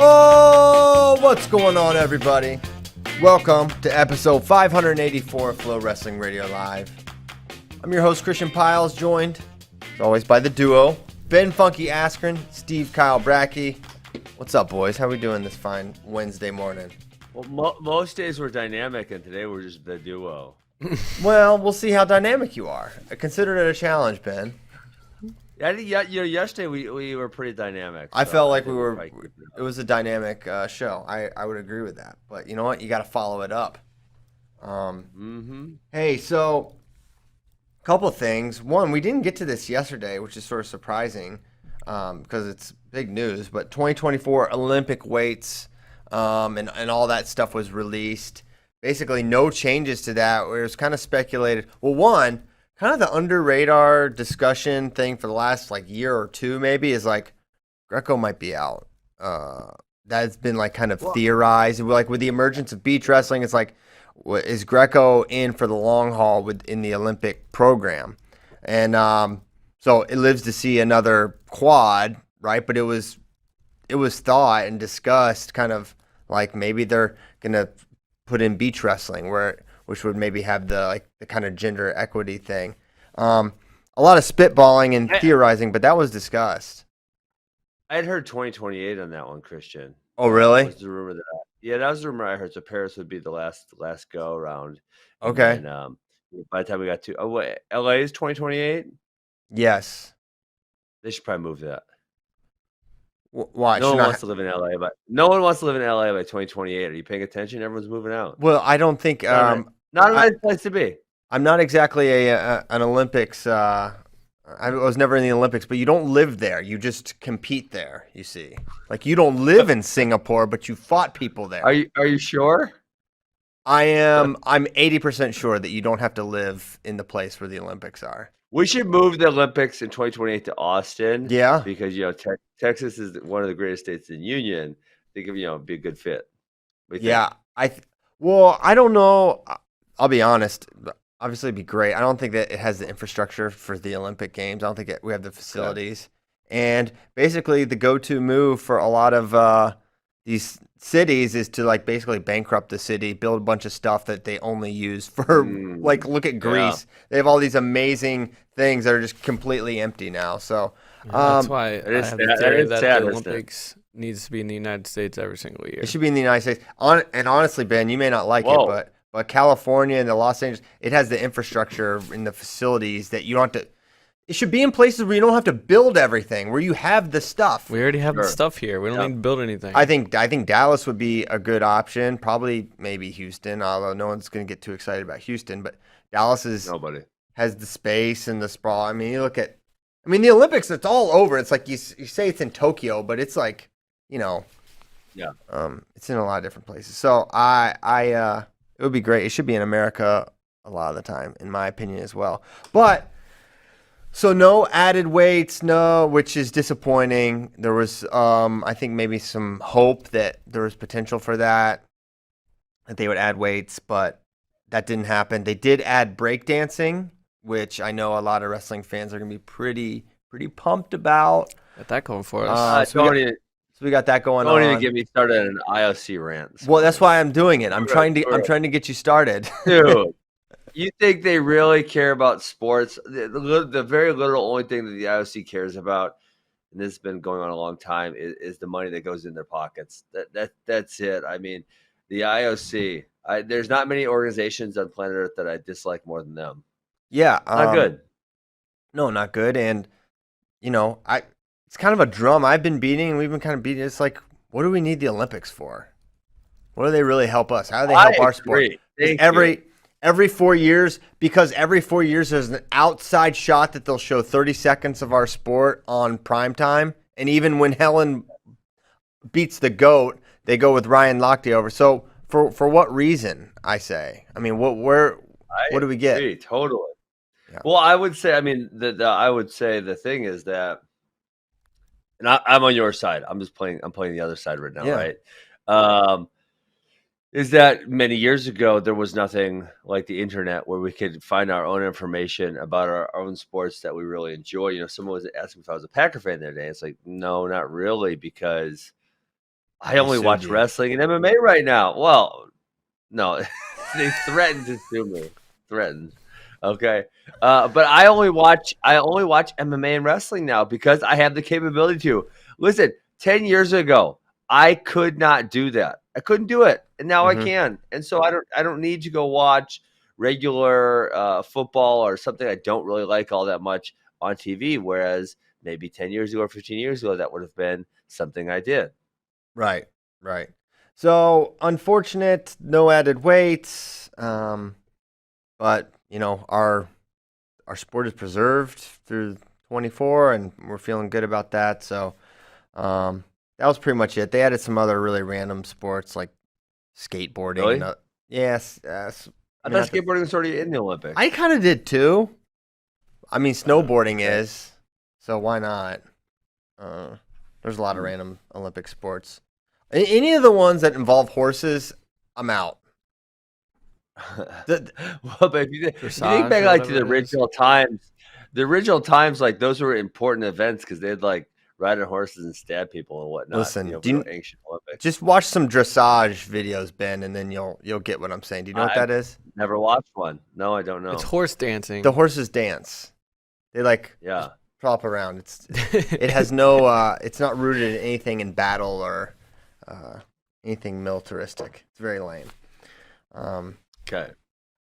Oh, what's going on, everybody? Welcome to episode 584 of FloWrestling Radio Live. I'm your host, Christian Piles, joined, as always, by the duo, Ben Funky Askren, Steve Kyle Brackey. What's up, boys? How we doing this fine Wednesday morning? Well, most days we're dynamic, and today we're just the duo. Well, we'll see how dynamic you are. I consider it a challenge, Ben. Yesterday we were pretty dynamic. I felt like it was a dynamic show. I would agree with that. But you know what? You got to follow it up. Hey, so a couple of things. One, we didn't get to this yesterday, which is sort of surprising because it's big news. But 2024 Olympic weights and all that stuff was released. Basically, no changes to that. Where it was kind of speculated. Well, one, kind of the under radar discussion thing for the last year or two maybe is Greco might be out. That's been kind of theorized. With the emergence of beach wrestling, it's is Greco in for the long haul within the Olympic program? And so it lives to see another quad, right? But it was thought and discussed kind of maybe they're gonna put in beach wrestling which would maybe have the kind of gender equity thing. A lot of spitballing and theorizing, but that was discussed. I had heard 2028 on that one, Christian. Oh, really? That was the rumor that was the rumor I heard. So Paris would be the last go around. Okay. And by the time we got to LA is 2028. Yes. They should probably move that. Why? No one wants to live in LA, but no one wants to live in LA by 2028. Are you paying attention? Everyone's moving out. Well, I don't think. Not a nice place to be. I'm not exactly an Olympics. I was never in the Olympics, but you don't live there. You just compete there. You see, you don't live in Singapore, but you fought people there. Are you sure? I am. I'm 80% sure that you don't have to live in the place where the Olympics are. We should move the Olympics in 2028 to Austin. Yeah, because Texas is one of the greatest states in the union. I think it'd be a good fit. Yeah, I don't know. I'll be honest. Obviously, it'd be great. I don't think that it has the infrastructure for the Olympic Games. I don't think we have the facilities. Yeah. And basically, the go-to move for a lot of these cities is to basically bankrupt the city, build a bunch of stuff that they only use for look at Greece. Yeah. They have all these amazing things that are just completely empty now. So that's why I have the theory that the Olympics needs to be in the United States every single year. It should be in the United States. And honestly, Ben, you may not like it, but California and the Los Angeles, it has the infrastructure and the facilities that you don't have to. It should be in places where you don't have to build everything, where you have the stuff. We already have the stuff here. We don't need to build anything. I think Dallas would be a good option. Probably maybe Houston, although no one's going to get too excited about Houston. But Dallas has the space and the sprawl. I mean, you look at, the Olympics. It's all over. It's you say it's in Tokyo, but it's it's in a lot of different places. So it would be great. It should be in America a lot of the time, in my opinion, as well. But. So no added weights, which is disappointing. There was, I think, maybe some hope that there was potential for that they would add weights, but that didn't happen. They did add breakdancing, which I know a lot of wrestling fans are going to be pretty pumped about. Got that going for us. So we got that going on. Don't even get me started on an IOC rant. Well, that's why I'm doing it. I'm trying to get you started. Dude. You think they really care about sports? The very literal only thing that the IOC cares about, and this has been going on a long time, is the money that goes in their pockets. That's it. The IOC. There's not many organizations on planet Earth that I dislike more than them. Yeah, not good. No, not good. And it's kind of a drum I've been beating, and we've been kind of beating. It's what do we need the Olympics for? What do they really help us? How do they help our sport? Every 4 years, because every 4 years there's an outside shot that they'll show 30 seconds of our sport on primetime. And even when Helen beats the GOAT, they go with Ryan Lochte over. So for what reason, I say? What do we get? Agree, totally. Yeah. Well, I would say, I would say the thing is that, and I'm on your side. I'm playing the other side right now, right? Is that many years ago, there was nothing like the internet where we could find our own information about our own sports that we really enjoy. Someone was asking if I was a Packer fan the other day. It's no, not really, because I only watch wrestling and MMA right now. Well, no, they threatened to sue me. Threatened. Okay. But I only watch MMA and wrestling now because I have the capability to. Listen, 10 years ago, I could not do that. I couldn't do it. And now I can. And so I don't need to go watch regular football or something I don't really like all that much on TV. Whereas maybe 10 years ago or 15 years ago, that would have been something I did. Right. So unfortunate, no added weights. But our sport is preserved through 24, and we're feeling good about that. So that was pretty much it. They added some other really random sports like skateboarding. Really? Yes. I thought skateboarding was already in the Olympics. I kind of did too. I mean, snowboarding is, so why not? There's a lot of random Olympic sports. Any of the ones that involve horses, I'm out. Well, but if you think back like to the original times, like those were important events because they'd like ride on horses and stab people and whatnot. Listen, ancient Olympics. Just watch some dressage videos, Ben, and then you'll get what I'm saying. Do you know what that is? Never watched one. No, I don't know. It's horse dancing. The horses dance. They prop around. It has no. It's not rooted in anything in battle or anything militaristic. It's very lame.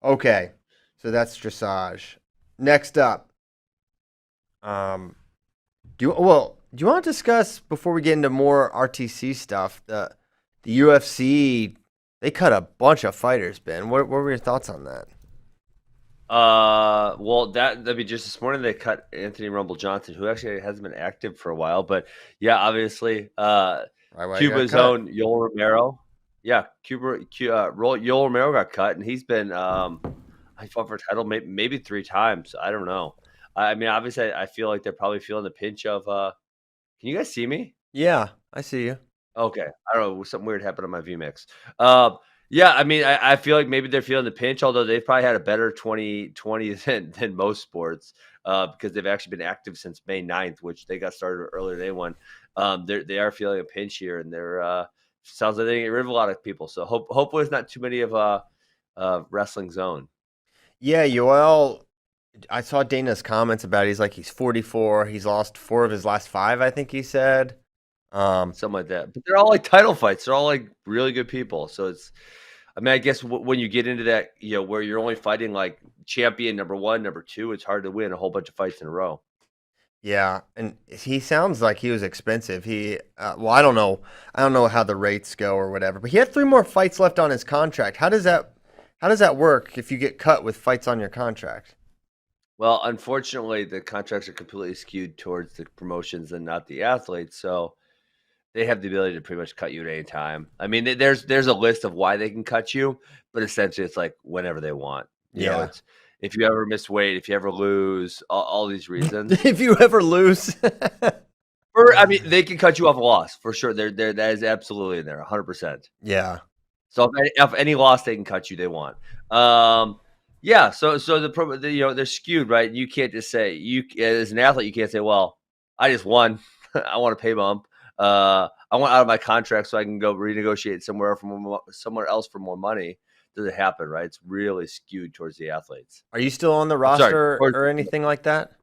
Okay. So that's dressage. Next up, do you want to discuss before we get into more RTC stuff? The UFC, they cut a bunch of fighters. Ben, what were your thoughts on that? Well, that'd be just this morning they cut Anthony Rumble Johnson, who actually hasn't been active for a while, but yeah, obviously, Cuba's own Yoel Romero. Yeah, Yoel Romero got cut, and he's been he fought for a title maybe 3 times. I don't know. I mean, obviously, I feel like they're probably feeling the pinch of. Can you guys see me? Yeah, I see you. Okay, I don't know. Something weird happened on my VMix. Yeah, I mean, I feel like maybe they're feeling the pinch, although they've probably had a better 2020 than most sports because they've actually been active since May 9th, which they got started earlier. They won. They are feeling a pinch here, and they're sounds like they get rid of a lot of people. So hopefully it's not too many of wrestling zone. Yeah, Yoel, I saw Dana's comments about it. He's like, he's 44. He's lost 4 of his last 5, I think he said. Something like that. But they're all like title fights. They're all like really good people. So it's, I mean, I guess when you get into that, where you're only fighting like champion number 1, number 2, it's hard to win a whole bunch of fights in a row. Yeah, and he sounds like he was expensive. He, well, I don't know how the rates go or whatever, but he had 3 more fights left on his contract. How does that work if you get cut with fights on your contract? Well, unfortunately, the contracts are completely skewed towards the promotions and not the athletes. So they have the ability to pretty much cut you at any time. I mean, there's a list of why they can cut you, but essentially it's like whenever they want. You know, it's if you ever miss weight, if you ever lose, all these reasons. If you ever lose. I mean, they can cut you off a loss for sure. That is absolutely in there, 100%. Yeah. So if any loss they can cut you, they want. Yeah. So they're skewed, right? You can't just say as an athlete, you can't say, well, I just won. I want a pay bump. I want out of my contract so I can go renegotiate somewhere else for more money. Doesn't happen, right? It's really skewed towards the athletes. Are you still on the roster or anything like that?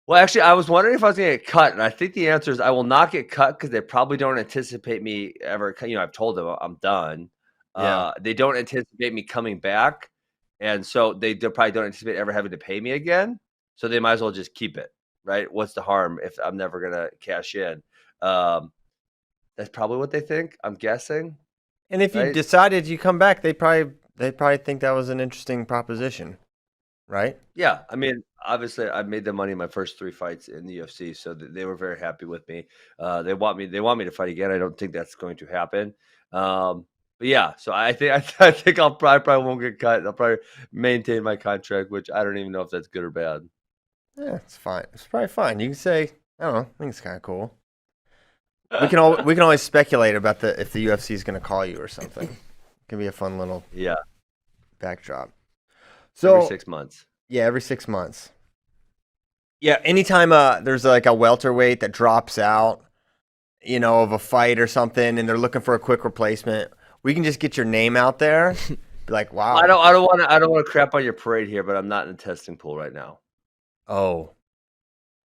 Well, actually, I was wondering if I was going to get cut, and I think the answer is I will not get cut because they probably don't anticipate me ever. I've told them I'm done. Yeah. They don't anticipate me coming back, and so they probably don't anticipate ever having to pay me again. So they might as well just keep it, right? What's the harm if I'm never going to cash in? That's probably what they think, I'm guessing. And if you decided you come back, they probably think that was an interesting proposition, right? Yeah, I mean, obviously, I made the money in my first 3 fights in the UFC, so they were very happy with me. They want me to fight again. I don't think that's going to happen. But yeah, so I think I'll probably won't get cut. I'll probably maintain my contract, which I don't even know if that's good or bad. Yeah, it's fine. It's probably fine. You can say, I don't know. I think it's kind of cool. We can always speculate about if the UFC is going to call you or something. It can be a fun little backdrop. So every 6 months. Yeah, every 6 months. Yeah, anytime there's like a welterweight that drops out, of a fight or something, and they're looking for a quick replacement, we can just get your name out there. Be like, wow. I don't want to crap on your parade here, but I'm not in the testing pool right now. Oh,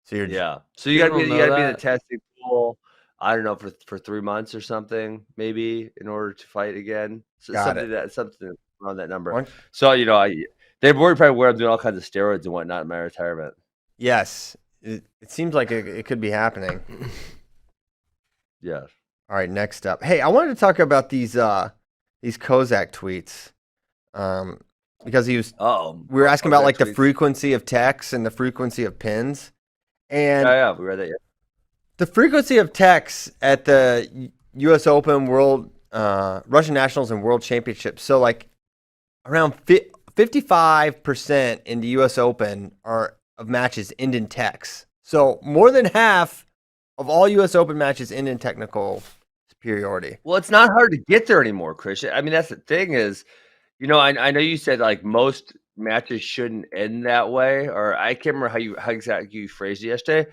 so you're So you gotta be in the testing pool. I don't know for 3 months or something, maybe, in order to fight again. So something around that number. What? So they worry probably where I'm doing all kinds of steroids and whatnot in my retirement. Yes, it seems like it could be happening. Yeah. All right, next up. Hey, I wanted to talk about these Kozak tweets, because we were asking about like the frequency of texts and the frequency of pins, and we read that. Yeah. The frequency of texts at the U.S. Open, Russian Nationals, and World Championships. So like around 55% in the U.S. Open of matches end in techs. So more than half of all U.S. Open matches end in technical superiority. Well, it's not hard to get there anymore, Christian. I mean, that's the thing is, I know you said like most matches shouldn't end that way, or I can't remember how exactly you phrased it yesterday,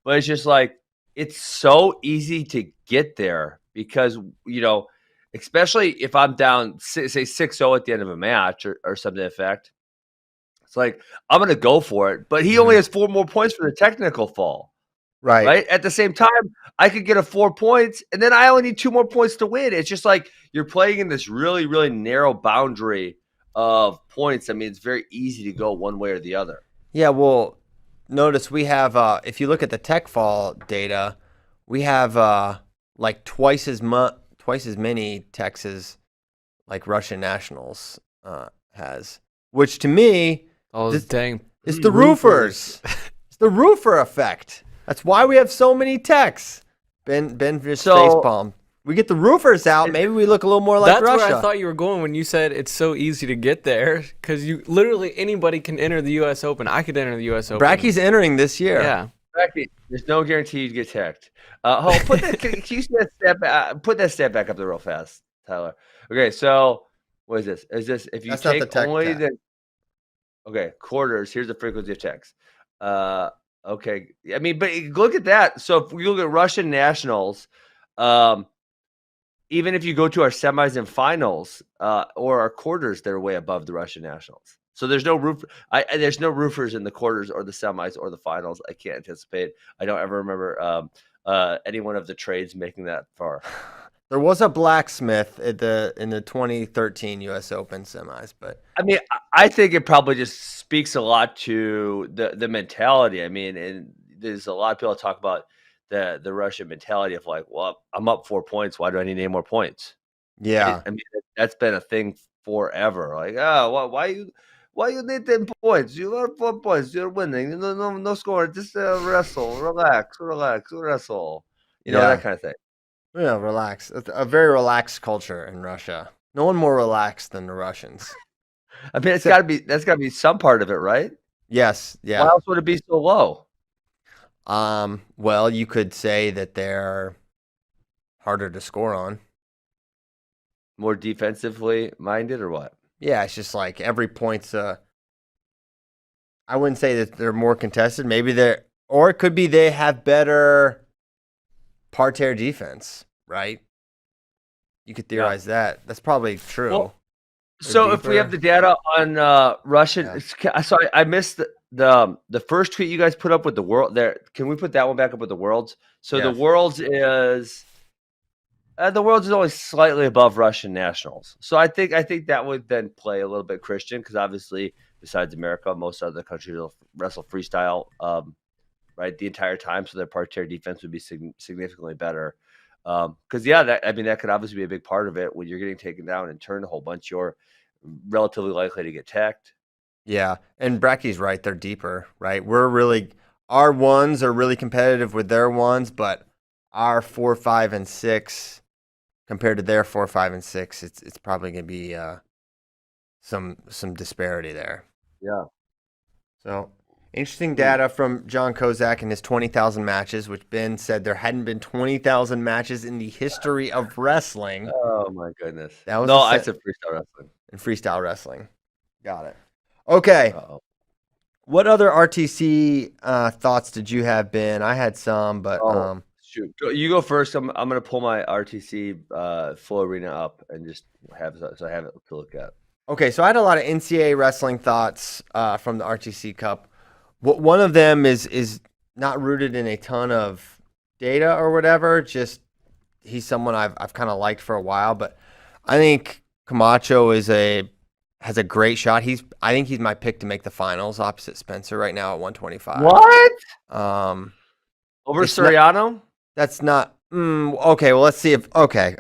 but it's just like it's so easy to get there because especially if I'm down say 6-0 at the end of a match or something to that effect. It's like I'm going to go for it, but he only has 4 more points for the technical fall. Right. At the same time, I could get a 4 points, and then I only need 2 more points to win. It's just like you're playing in this really, really narrow boundary of points. I mean, it's very easy to go one way or the other. Yeah, well, notice we have, if you look at the tech fall data, we have like twice as many techs as like Russian Nationals has, which to me, it's the roofers. It's the roofer effect. That's why we have so many techs. Ben just facepalm. We get the roofers out. Maybe we look a little more like Russia. That's where I thought you were going when you said it's so easy to get there, because anybody can enter the U.S. Open. I could enter the U.S. Open. Bracky's entering this year. Yeah. Bracky, there's no guarantee you'd get teched. Put that stat back up there real fast, Tyler. Okay, so what is this? Is this if you That's take not the tech only the quarters? Here's the frequency of techs. Okay, I mean, but look at that. So if we look at Russian Nationals, even if you go to our semis and finals or our quarters, they're way above the Russian Nationals. So there's no there's no roofers in the quarters or the semis or the finals. I can't anticipate. I don't ever remember any one of the trades making that far. There was a blacksmith in the 2013 U.S. Open semis, but I mean, I think it probably just speaks a lot to the mentality. I mean, and there's a lot of people talk about the Russian mentality of like, well, I'm up 4 points. Why do I need any more points? Yeah, I mean, that's been a thing forever. Like, why you need 10 points? You got 4 points. You're winning. No score. Just wrestle, relax, wrestle. That kind of thing. Yeah, relax. It's a very relaxed culture in Russia. No one more relaxed than the Russians. I mean, that's got to be some part of it, right? Yes. Yeah. Why else would it be so low? Well, you could say that they're harder to score on. More defensively minded, or what? Yeah, it's just like every point's I wouldn't say that they're more contested. Maybe or it could be they have better parterre defense, right? You could theorize that. That's probably true. Well, so if we have the data on Russian, so I missed the first tweet you guys put up with the world there. Can we put that one back up with the worlds? So the worlds is only slightly above Russian Nationals. So I think that would then play a little bit Christian, because obviously besides America, most other countries will wrestle freestyle right the entire time, so their parterre defense would be significantly better. Because that could obviously be a big part of it. When you're getting taken down and turned a whole bunch, you're relatively likely to get teched. Yeah, and Bracky's right. They're deeper, right? Our ones are really competitive with their ones, but our 4, 5, and 6 compared to their 4, 5, and 6, it's probably going to be some disparity there. Yeah. So interesting data from John Kozak and his 20,000 matches, which Ben said there hadn't been 20,000 matches in the history of wrestling. Oh my goodness! I said freestyle wrestling. And freestyle wrestling. Got it. Okay. Uh-oh. What other RTC thoughts did you have, Ben? I had some, but Shoot, you go first. I'm gonna pull my RTC Flow Arena up and just have so I have it to look at. Okay, so I had a lot of NCAA wrestling thoughts from the RTC Cup. One of them is not rooted in a ton of data or whatever. Just he's someone I've kind of liked for a while, but I think Camacho has a great shot. I think he's my pick to make the finals opposite Spencer right now at 125. What? Over It's Soriano? That's not okay. Well, let's see if okay.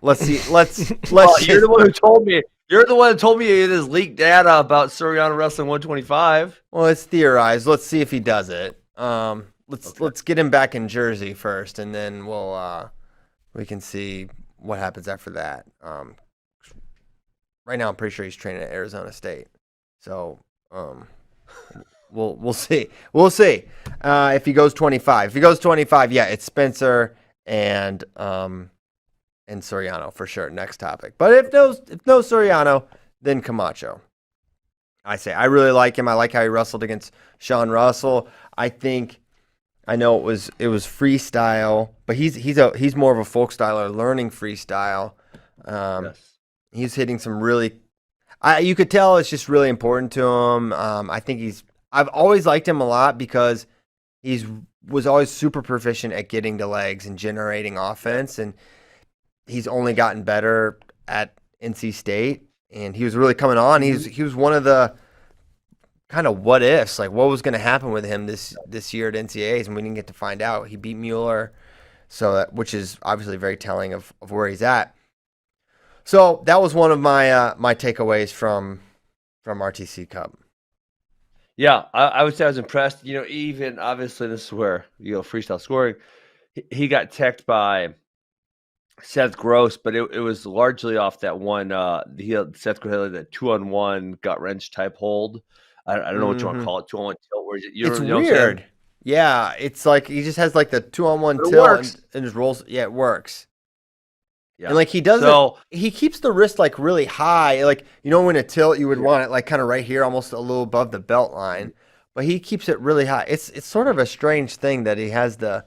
Let's see. Let's You're the one who told me. You're the one that told me this leaked data about Soriano wrestling 125. Well, it's theorized. Let's see if he does it. Let's get him back in Jersey first, and then we can see what happens after that. Right now, I'm pretty sure he's training at Arizona State, so we'll see. We'll see if he goes 25. If he goes 25, yeah, it's Spencer and Soriano for sure. Next topic. But if no Soriano, then Camacho. I really like him. I like how he wrestled against Sean Russell. I know it was freestyle, but he's more of a folk styler learning freestyle. Yes. He's hitting some really you could tell it's just really important to him. I've always liked him a lot because was always super proficient at getting to legs and generating offense, and he's only gotten better at NC State, and he was really coming on. He was one of the kind of what ifs, like what was going to happen with him this year at NCAAs, and we didn't get to find out. He beat Mueller, which is obviously very telling of where he's at. So that was one of my my takeaways from RTC Cup. Yeah, I would say I was impressed. Even obviously this is where freestyle scoring. He got teched by Seth Gross, but it was largely off that one. Seth Gross had that 2-on-1 gut wrench type hold. I don't know what you want to call it. 2-on-1 tilt. It's weird. Yeah, it's like he just has like the 2-on-1 tilt and just rolls. Yeah, it works. Yeah. And like he doesn't, he keeps the wrist like really high. Like, when a tilt, you would want it like kind of right here, almost a little above the belt line. But he keeps it really high. It's sort of a strange thing that he has I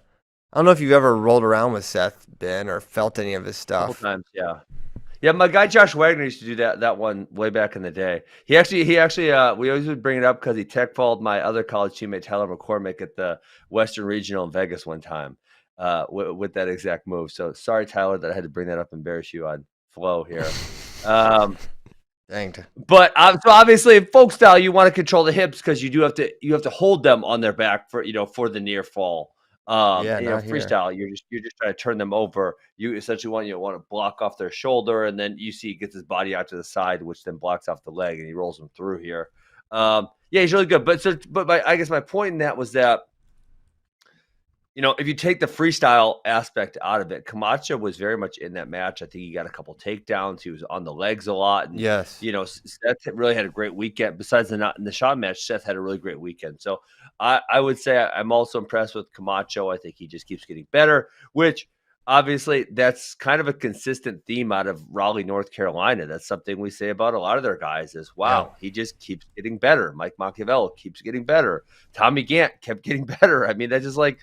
don't know if you've ever rolled around with Seth, Ben, or felt any of his stuff. A couple times, yeah. Yeah, my guy Josh Wagner used to do that one way back in the day. He actually we always would bring it up because he tech followed my other college teammate Tyler McCormick at the Western Regional in Vegas one time. With that exact move. So sorry, Tyler, that I had to bring that up and embarrass you on Flow here. Danged. But so obviously in folk style, you want to control the hips because you have to hold them on their back for the near fall. Freestyle, you're just trying to turn them over. You essentially want to block off their shoulder, and then you see he gets his body out to the side, which then blocks off the leg, and he rolls them through here. He's really good. I guess my point in that was that, if you take the freestyle aspect out of it, Camacho was very much in that match. I think he got a couple takedowns. He was on the legs a lot. And, yes. Seth really had a great weekend. Besides the shot match, Seth had a really great weekend. So I would say I'm also impressed with Camacho. I think he just keeps getting better, which obviously that's kind of a consistent theme out of Raleigh, North Carolina. That's something we say about a lot of their guys is, wow, He just keeps getting better. Mike Machiavelli keeps getting better. Tommy Gant kept getting better. I mean, that's just like,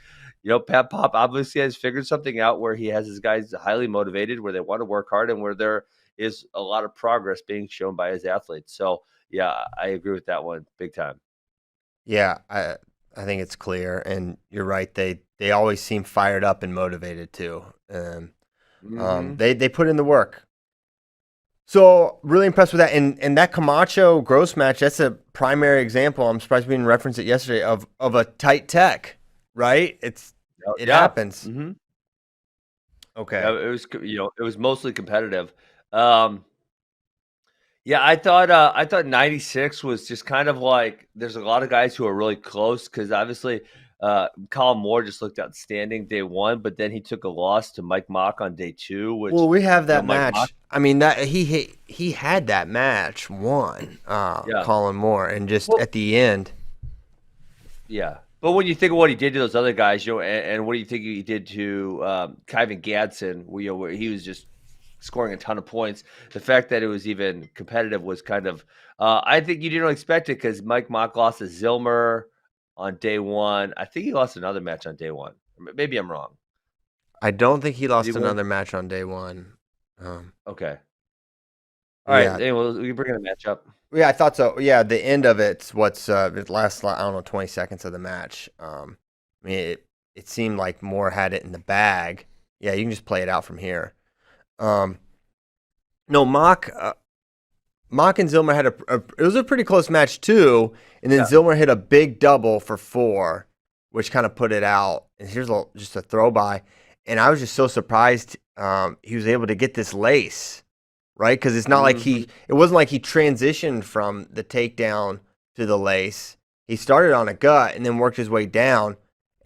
Pat Pop obviously has figured something out where he has his guys highly motivated, where they want to work hard, and where there is a lot of progress being shown by his athletes. So, yeah, I agree with that one big time. Yeah, I think it's clear, and you're right. They always seem fired up and motivated too. They put in the work. So really impressed with that, and that Camacho Gross match. That's a primary example. I'm surprised we didn't reference it yesterday of a tight tech. Right? It happens. Mm-hmm. Okay. It was mostly competitive. I thought 96 was just kind of like there's a lot of guys who are really close because obviously Colin Moore just looked outstanding day one, but then he took a loss to Mike Mock on day two. Which, we have that match. I mean that he had that match won. Colin Moore, and just at the end. Yeah. But when you think of what he did to those other guys, and what do you think he did to Kyvan Gadsden, where he was just scoring a ton of points, the fact that it was even competitive was kind of I think you didn't expect it because Mike Mock lost to Zilmer on day one. I think he lost another match on day one. Maybe I'm wrong. I don't think he lost another match on day one. Okay. All right. Anyway, we bring in a matchup. Yeah, I thought so. Yeah, the end of it's what's the last, I don't know, 20 seconds of the match. I mean, it seemed like Moore had it in the bag. Yeah, you can just play it out from here. No, Mock and Zillmer had it was a pretty close match too, and then Zillmer hit a big double for 4, which kind of put it out. And here's just a throw by, and I was just so surprised he was able to get this lace, right? Because it's not like it wasn't like he transitioned from the takedown to the lace. He started on a gut and then worked his way down,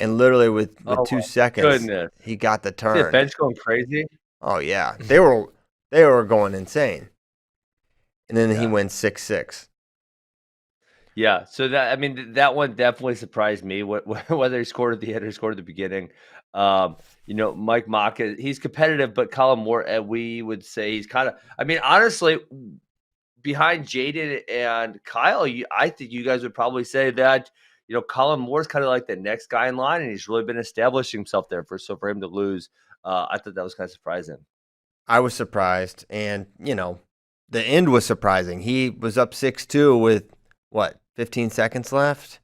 and literally with 2 seconds, he got the turn. Is the bench going crazy? Oh yeah, they were going insane. And then he wins 6-6. Yeah, so that one definitely surprised me. Whether he scored at the end or scored at the beginning, Mike Mock, he's competitive, but Colin Moore, we would say he's kind of. I mean, honestly, behind Jaden and Kyle, I think you guys would probably say that Colin Moore's kind of like the next guy in line, and he's really been establishing himself there. For him to lose, I thought that was kind of surprising. I was surprised, and the end was surprising. He was up 6-2 with 15 seconds left.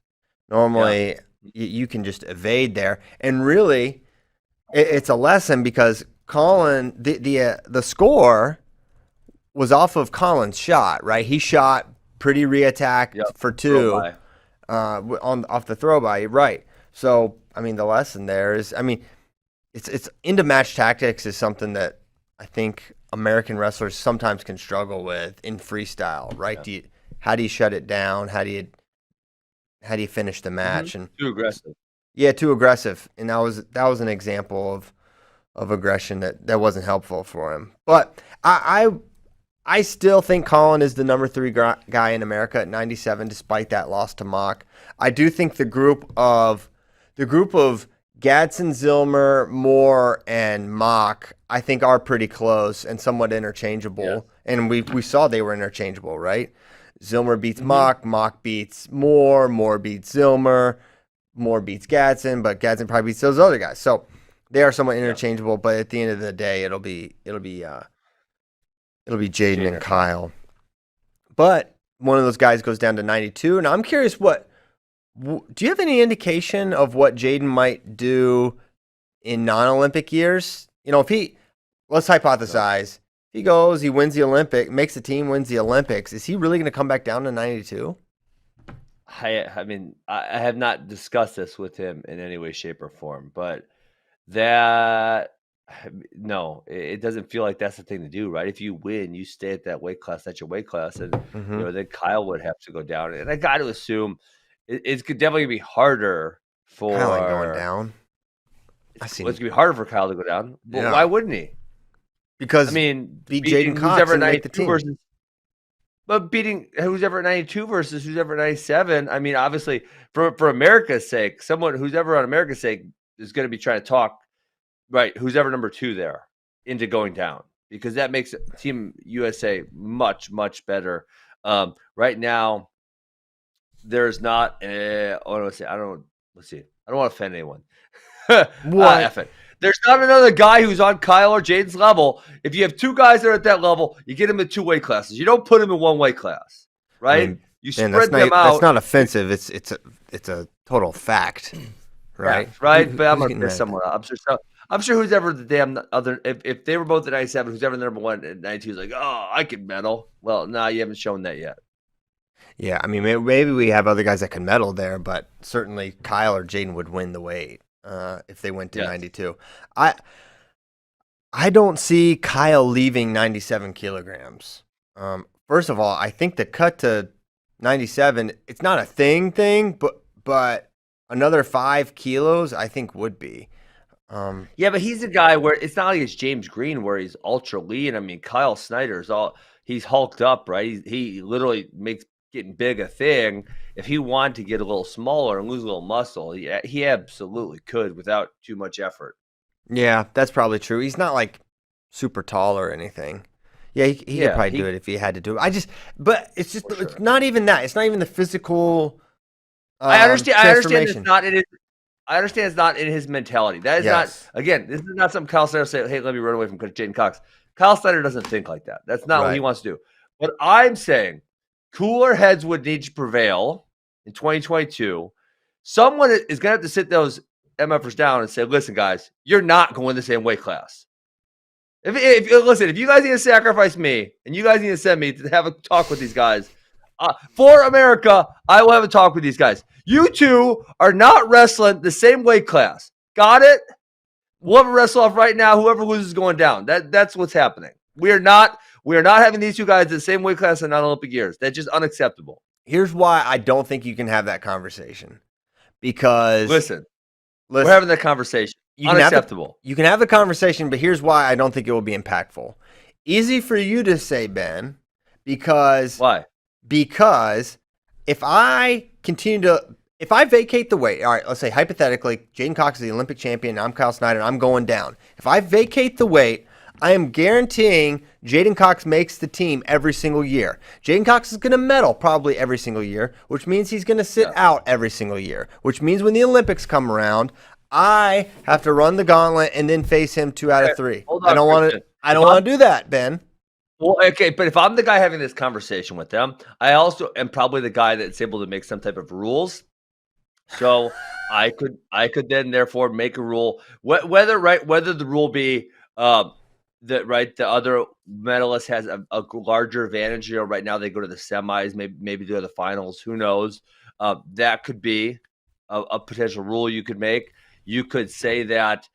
Normally, you can just evade there, and really, it's a lesson because Colin, the score was off of Colin's shot, right? He shot pretty reattacked for 2 off the throw by, right? So, I mean, the lesson there is, it's into match tactics is something that I think American wrestlers sometimes can struggle with in freestyle, right? Yeah. How do you shut it down? How do you finish the match? And too aggressive. Yeah, too aggressive. And that was an example of aggression that wasn't helpful for him. But I still think Colin is the number 3 guy in America at 97, despite that loss to Mock. I do think the group of Gadsden, Zillmer, Moore, and Mock, I think, are pretty close and somewhat interchangeable. Yeah. And we saw they were interchangeable, right? Zillmer beats Mock, Mock beats Moore beats Zillmer, Moore beats Gadsden, but Gadsden probably beats those other guys. So they are somewhat interchangeable, but at the end of the day, it'll be Jaden and Kyle. But one of those guys goes down to 92, and I'm curious do you have any indication of what Jaden might do in non-Olympic years? Let's hypothesize. If he goes, he wins the Olympic, makes the team, wins the Olympics. Is he really going to come back down to 92? I have not discussed this with him in any way, shape, or form, but no, it doesn't feel like that's the thing to do, right? If you win, you stay at that weight class. That's your weight class, and then Kyle would have to go down. And I got to assume it's definitely gonna be harder for Kyle ain't going down. It's gonna be harder for Kyle to go down. But why wouldn't he? Because beat Jaden Cox and make the team. But beating who's ever at 92 versus who's ever at 97. I mean, obviously, for America's sake, someone who's ever on America's sake is going to be trying to talk, right, who's ever number 2 there into going down, because that makes Team USA much, much better. Right now, there's not. I don't want to offend anyone. What? F it. There's not another guy who's on Kyle or Jaden's level. If you have 2 guys that are at that level, you get them in 2 weight classes. You don't put them in 1 weight class, right? You spread them out. That's not offensive. It's a total fact, right? Yeah, right. But I'm gonna miss someone else. I'm sure who's ever the damn other. If they were both at 97, who's ever the number 1 at 92 is like, oh, I can medal. Well, no, you haven't shown that yet. Yeah, I mean, maybe we have other guys that can medal there, but certainly Kyle or Jaden would win the weight. If they went to 92. I don't see Kyle leaving 97 kilograms. First of all, I think the cut to 97, it's not a thing, but another 5 kilos I think would be. Yeah, but he's a guy where it's not like it's James Green where he's ultra lean. I mean, Kyle Snyder's he's hulked up, right? He literally makes getting big a thing. If he wanted to get a little smaller and lose a little muscle, he absolutely could without too much effort. Yeah, that's probably true. He's not like super tall or anything. Yeah, he could probably do it if he had to do it. But it's just it's not even that. It's not even the physical. I understand it's not. I understand it's not in his mentality. That is not, again, this is not something Kyle Snyder say, hey, let me run away from Jaden Cox. Kyle Snyder doesn't think like that. That's not what he wants to do. But I'm saying cooler heads would need to prevail in 2022. Someone is going to have to sit those MFers down and say, listen, guys, you're not going the same weight class. If you guys need to sacrifice me and you guys need to send me to have a talk with these guys, for America, I will have a talk with these guys. You two are not wrestling the same weight class. Got it? We'll have a wrestle off right now. Whoever loses is going down. That's what's happening. We are not having these two guys in the same weight class in non-Olympic years. That's just unacceptable. Here's why I don't think you can have that conversation. Because listen, we're having that conversation. Unacceptable. You can have the conversation, but here's why I don't think it will be impactful. Easy for you to say, Ben, because why? Because if I vacate the weight, all right, let's say hypothetically, Jaden Cox is the Olympic champion, I'm Kyle Snyder, and I'm going down. If I vacate the weight, I am guaranteeing Jaden Cox makes the team every single year. Jaden Cox is going to medal probably every single year, which means he's going to sit out every single year, which means when the Olympics come around, I have to run the gauntlet and then face him 2 out of 3. I don't want to do that, Ben. Well, okay, but if I'm the guy having this conversation with them, I also am probably the guy that's able to make some type of rules. So I could then therefore make a rule, whether the rule be the other medalist has a larger advantage. You know, right now they go to the semis, maybe go to the finals. Who knows? That could be a potential rule you could make. You could say that.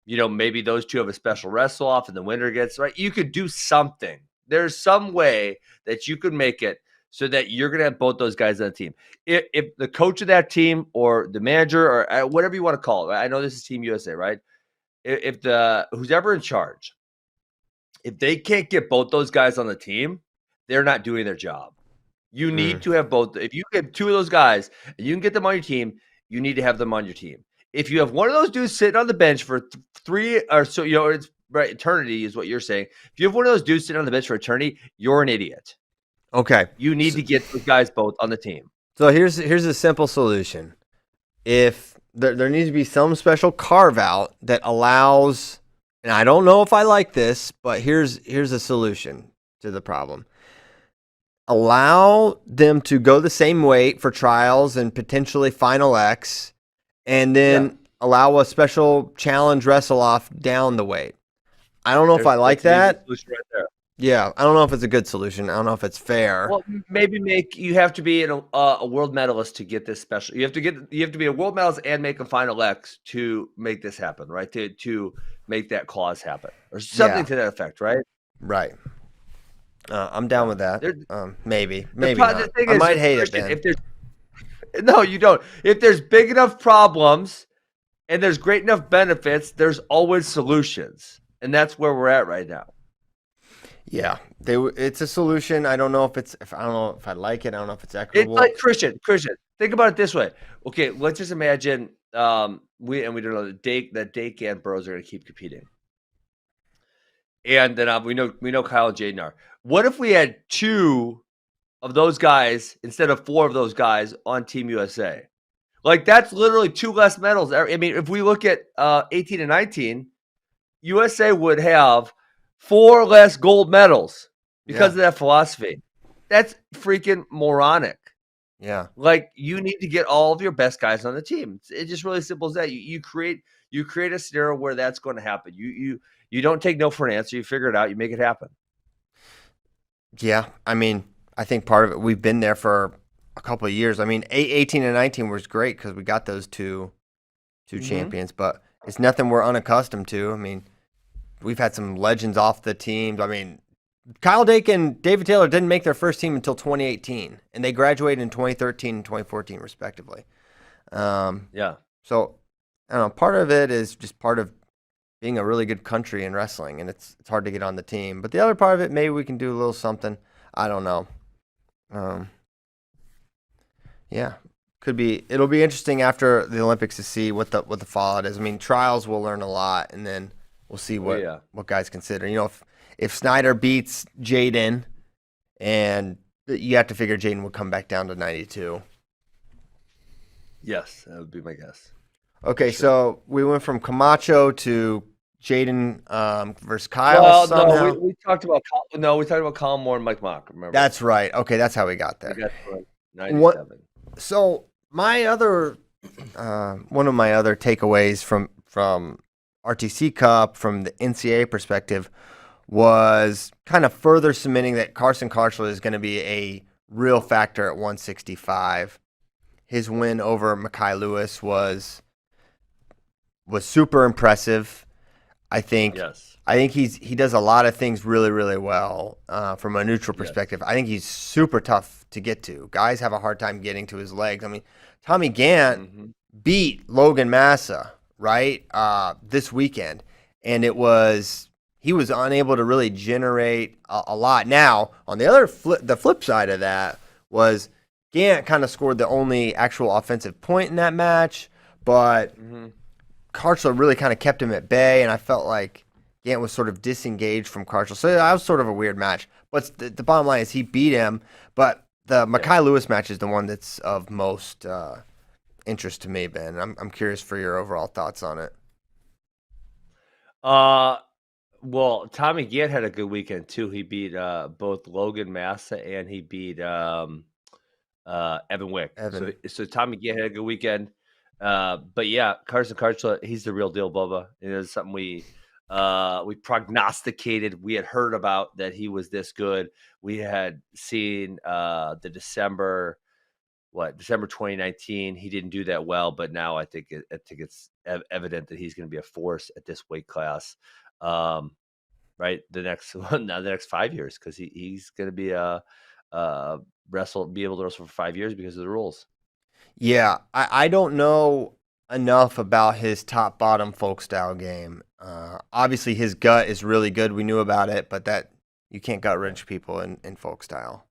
Maybe those two have a special wrestle off and the winner gets right. You could do something. There's some way that you could make it so that you're going to have both those guys on the team. If the coach of that team or the manager or whatever you want to call it, right? I know this is Team USA, right? If who's ever in charge, if they can't get both those guys on the team, they're not doing their job. You need to have both. If you get two of those guys and you can get them on your team, you need to have them on your team. If you have one of those dudes sitting on the bench for 3 or so, it's right. Eternity is what you're saying. If you have one of those dudes sitting on the bench for eternity, you're an idiot. Okay. You need to get those guys both on the team. So here's a simple solution. If there needs to be some special carve out that allows, and I don't know if I like this, but here's a solution to the problem. Allow them to go the same weight for trials and potentially final X, and then allow a special challenge wrestle off down the weight. I don't know if I like that. Solution right there. Yeah, I don't know if it's a good solution. I don't know if it's fair. Well, maybe you have to be a world medalist to get this special. You have to be a world medalist and make a final X to make this happen, right? To make that clause happen or something to that effect, right? Right. I'm down with that. Maybe not. I might hate it, Ben. No, you don't. If there's big enough problems and there's great enough benefits, there's always solutions, and that's where we're at right now. Yeah, it's a solution. I don't know if I don't know if I like it. I don't know if it's equitable. It's like Christian. Think about it this way. Okay, let's just imagine we don't know that Dake and Burroughs are going to keep competing, and then we know Kyle and Jaden are. What if we had 2 of those guys instead of 4 of those guys on Team USA? Like that's literally 2 less medals. I mean, if we look at 18 and 19, USA would have 4 less gold medals because of that philosophy. That's freaking moronic. Yeah. Like you need to get all of your best guys on the team. It's just really simple as that. You create a scenario where that's going to happen. You don't take no for an answer. You figure it out. You make it happen. Yeah. I mean, I think part of it, we've been there for a couple of years. I mean, 18 and 19 was great because we got those two champions, but it's nothing we're unaccustomed to. I mean, we've had some legends off the teams. I mean, Kyle Dake and David Taylor didn't make their first team until 2018, and they graduated in 2013 and 2014, respectively. So, I don't know. Part of it is just part of being a really good country in wrestling, and it's hard to get on the team. But the other part of it, maybe we can do a little something. I don't know. Could be. It'll be interesting after the Olympics to see what the fallout is. I mean, trials we'll learn a lot, and then we'll see what guys consider. You know, if Snyder beats Jaden, and you have to figure Jaden would come back down to 92. Yes, that would be my guess. Okay, so we went from Camacho to Jaden versus Kyle Well, somehow. we talked about Colin Moore and Mike Mock. Remember? That's right. Okay, that's how we got We there. got to 97. So my other one of my other takeaways from RTC Cup from the NCAA perspective was kind of further cementing that Carson Carter is going to be a real factor at 165. His win over Makai Lewis was super impressive. I think he does a lot of things really, really well from a neutral perspective. I think he's super tough to get to. Guys have a hard time getting to his legs. I mean, Tommy Gant beat Logan Massa, right, this weekend, and he was unable to really generate a lot. Now, on the flip side of that was Gant kind of scored the only actual offensive point in that match, but Carter really kind of kept him at bay, and I felt like Gant was sort of disengaged from Carter. So that was sort of a weird match. But the bottom line is he beat him, but the Makai Lewis match is the one that's of most interest to me, Ben. I'm curious for your overall thoughts on it. Well, Tommy Gant had a good weekend too. He beat both Logan Massa and he beat Evan Wick. So Tommy Gant had a good weekend. But yeah, Carson Carter, he's the real deal, Bubba. It is something we prognosticated. We had heard about that he was this good. We had seen the December 2019. He didn't do that well, but now I think it's evident that he's going to be a force at this weight class. Right, the next 5 years, because he's going to be be able to wrestle for 5 years because of the rules. Yeah, I don't know enough about his top bottom folk style game. Obviously his gut is really good. We knew about it, but that you can't gut wrench people in folk style.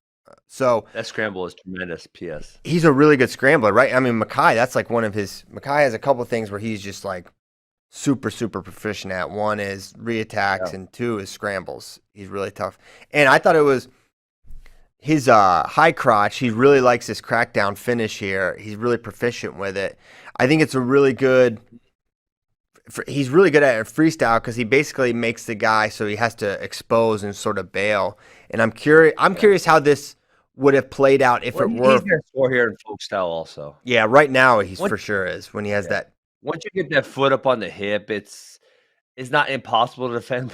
So that scramble is tremendous. P.S. He's a really good scrambler, right? I mean, Makai, that's like Makai has a couple of things where he's just like super, super proficient at. One is reattacks and two is scrambles. He's really tough. And I thought it was his high crotch. He really likes this crackdown finish here. He's really proficient with it. I think it's a really good he's really good at freestyle because he basically makes the guy so he has to expose and sort of bail. And I'm curious how this would have played out if it were. He's going to score here in folk style also. Yeah, right now he's for sure is when he has that. Once you get that foot up on the hip, it's not impossible to defend,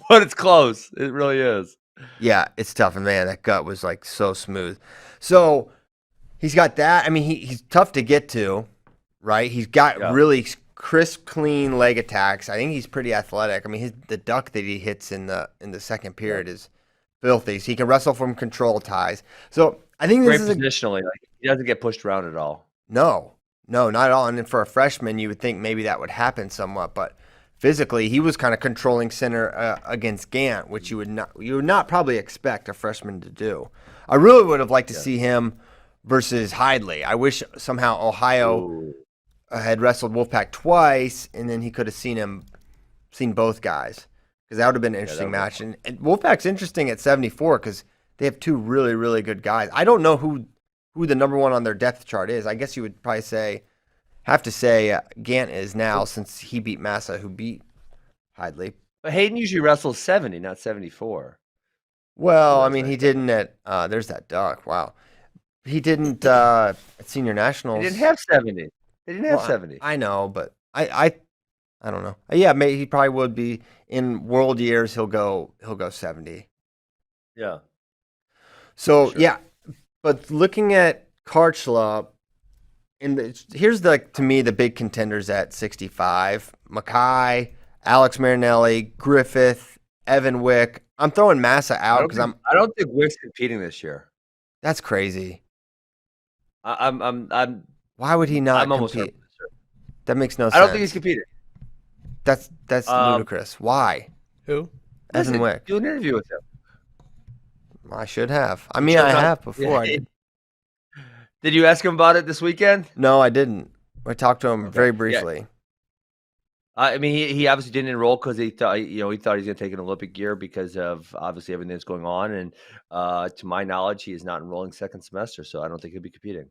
but it's close. It really is. Yeah, it's tough. And man, that gut was like so smooth. So he's got that. I mean, he's tough to get to, right? He's got really crisp, clean leg attacks. I think he's pretty athletic. I mean, the duck that he hits in the second period is filthy. So he can wrestle from control ties. So I think this is positionally. Like, he doesn't get pushed around at all. No, not at all. And then for a freshman, you would think maybe that would happen somewhat, but physically, he was kind of controlling center against Gant, which you would not probably expect a freshman to do. I really would have liked to see him versus Hidley. I wish somehow Ohio had wrestled Wolfpack twice, and then he could have seen both guys, because that would have been an interesting match. And Wolfpack's interesting at 74 because they have two really, really good guys. I don't know who the number one on their depth chart is. I guess you would probably have to say Gant is now, since he beat Massa, who beat Hidley. But Hayden usually wrestles 70, not 74. Well, I mean, he didn't at there's that duck. Wow. He didn't at senior nationals. He didn't have 70. They didn't have 70. I know, but I don't know. Yeah, maybe he probably would be in world years. He'll go 70. Yeah. So yeah, but looking at Karchla, and here's to me the big contenders at 65: Makai, Alex Marinelli, Griffith, Evan Wick. I'm throwing Massa out because I don't think Wick's competing this year. That's crazy. I'm. Why would he not compete? That makes no sense. I don't think he's competing. That's ludicrous. Why? Who? Evan Wick. Do an interview with him. I should have. I mean, I have before. Did you ask him about it this weekend? No, I didn't. I talked to him very briefly. Yeah. I mean, he obviously didn't enroll because he thought he was going to take an Olympic year because of obviously everything that's going on. And to my knowledge, he is not enrolling second semester, so I don't think he'll be competing.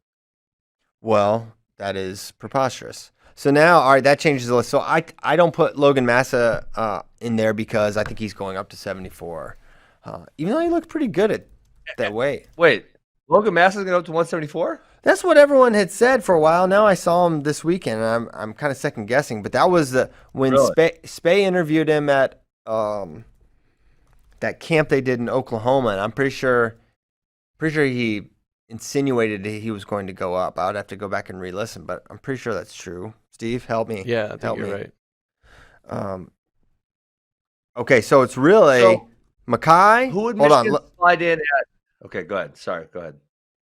Well, That is preposterous. So now, all right, that changes the list. So I don't put Logan Massa in there because I think he's going up to 74. Even though he looked pretty good at that weight. Wait, Logan Massa's going up to 174? That's what everyone had said for a while. Now I saw him this weekend, and I'm kind of second guessing. But that was when Really? Spay interviewed him at that camp they did in Oklahoma, and I'm pretty sure he insinuated he was going to go up. I would have to go back and re-listen, but I'm pretty sure that's true. Steve, help me. Yeah, I think help you're me. right. Okay, so it's really Makai. Who would Hold Michigan on. slide in at? Okay, go ahead. Sorry, go ahead.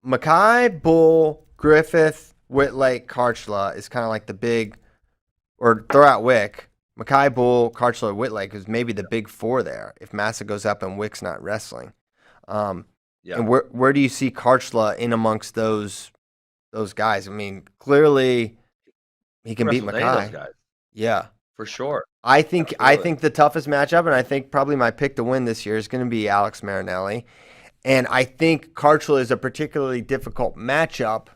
Makai, Bull, Griffith, Whitlake, Karchla is kind of like the big, or throw out Wick. Makai, Bull, Karchla, Whitlake is maybe the big four there if Massa goes up and Wick's not wrestling. Yeah. And where do you see Karchla in amongst those guys? I mean, clearly he can beat Wrestle any of those Makai. guys, Yeah. for sure. I think Absolutely. the toughest matchup, and I think probably my pick to win this year is going to be Alex Marinelli. And I think Karchla is a particularly difficult matchup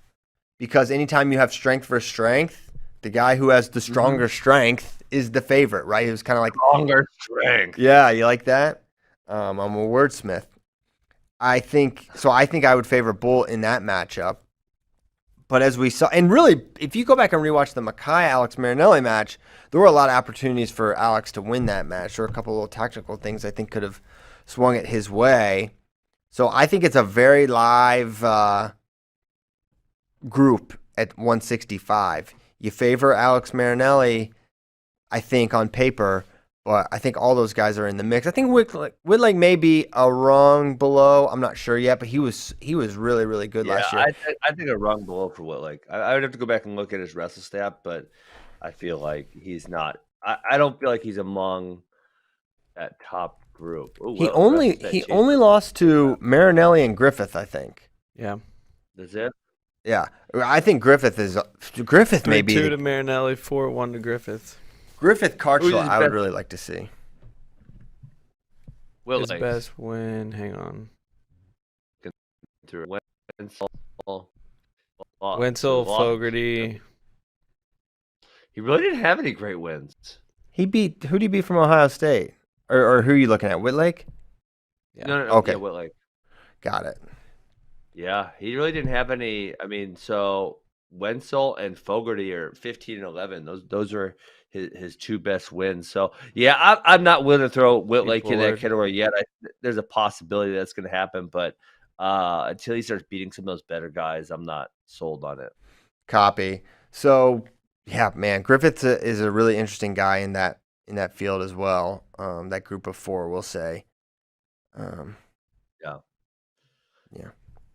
because anytime you have strength versus strength, the guy who has the stronger strength is the favorite, right? He was kind of like Stronger strength. Yeah, you like that? I'm a wordsmith. I think I would favor Bull in that matchup. But as we saw, and really, if you go back and rewatch the Makai-Alex Marinelli match, there were a lot of opportunities for Alex to win that match. There were a couple of little tactical things I think could have swung it his way. So I think it's a very live group at 165. You favor Alex Marinelli, I think, on paper, but I think all those guys are in the mix. I think Whitlake may be a rung below. I'm not sure yet, but he was really, really good last year. I think a rung below for Whitlake. I would have to go back and look at his wrestle stat, but I feel like he's not. I don't feel like he's among that top group. Ooh, He only lost to Marinelli and Griffith, I think. Yeah. That's it. Yeah, I think Griffith may be 3-2 to Marinelli, 4-1 to Griffith. Griffith Who's Karchla. his I would best- really like to see. His Whitlake. best win. Hang on. Through Wenzel, Fogarty. He really didn't have any great wins. Who did he beat from Ohio State? Or who are you looking at? Whitlake? Yeah. No. Okay. Yeah, Whitlake. Got it. Yeah, he really didn't have any. I mean, so Wenzel and Fogarty are 15 and 11. Those are his two best wins. So yeah, I'm not willing to throw Whitlake in that category yet. There's a possibility that's going to happen, but until he starts beating some of those better guys, I'm not sold on it. Copy. So yeah, man, Griffith is a really interesting guy in that field as well. That group of four, we'll say. Yeah.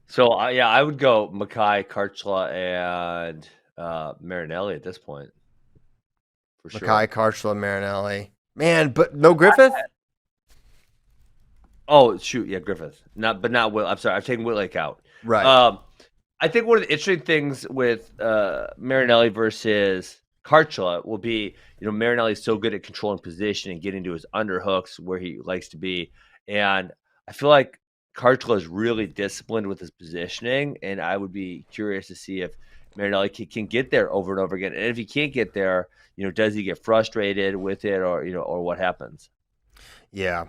So I would go Makai, Karchla, and Marinelli at this point. For sure. Makai, Karchla, Marinelli. Man, but no Griffith? Oh shoot, yeah, Griffith. Not Will. I'm sorry, I've taken Whitlake out. Right. I think one of the interesting things with Marinelli versus Karchla will be, Marinelli's so good at controlling position and getting to his underhooks where he likes to be, and I feel like Karchla is really disciplined with his positioning, and I would be curious to see if Marinelli can get there over and over again. And if he can't get there, does he get frustrated with it, or what happens? Yeah.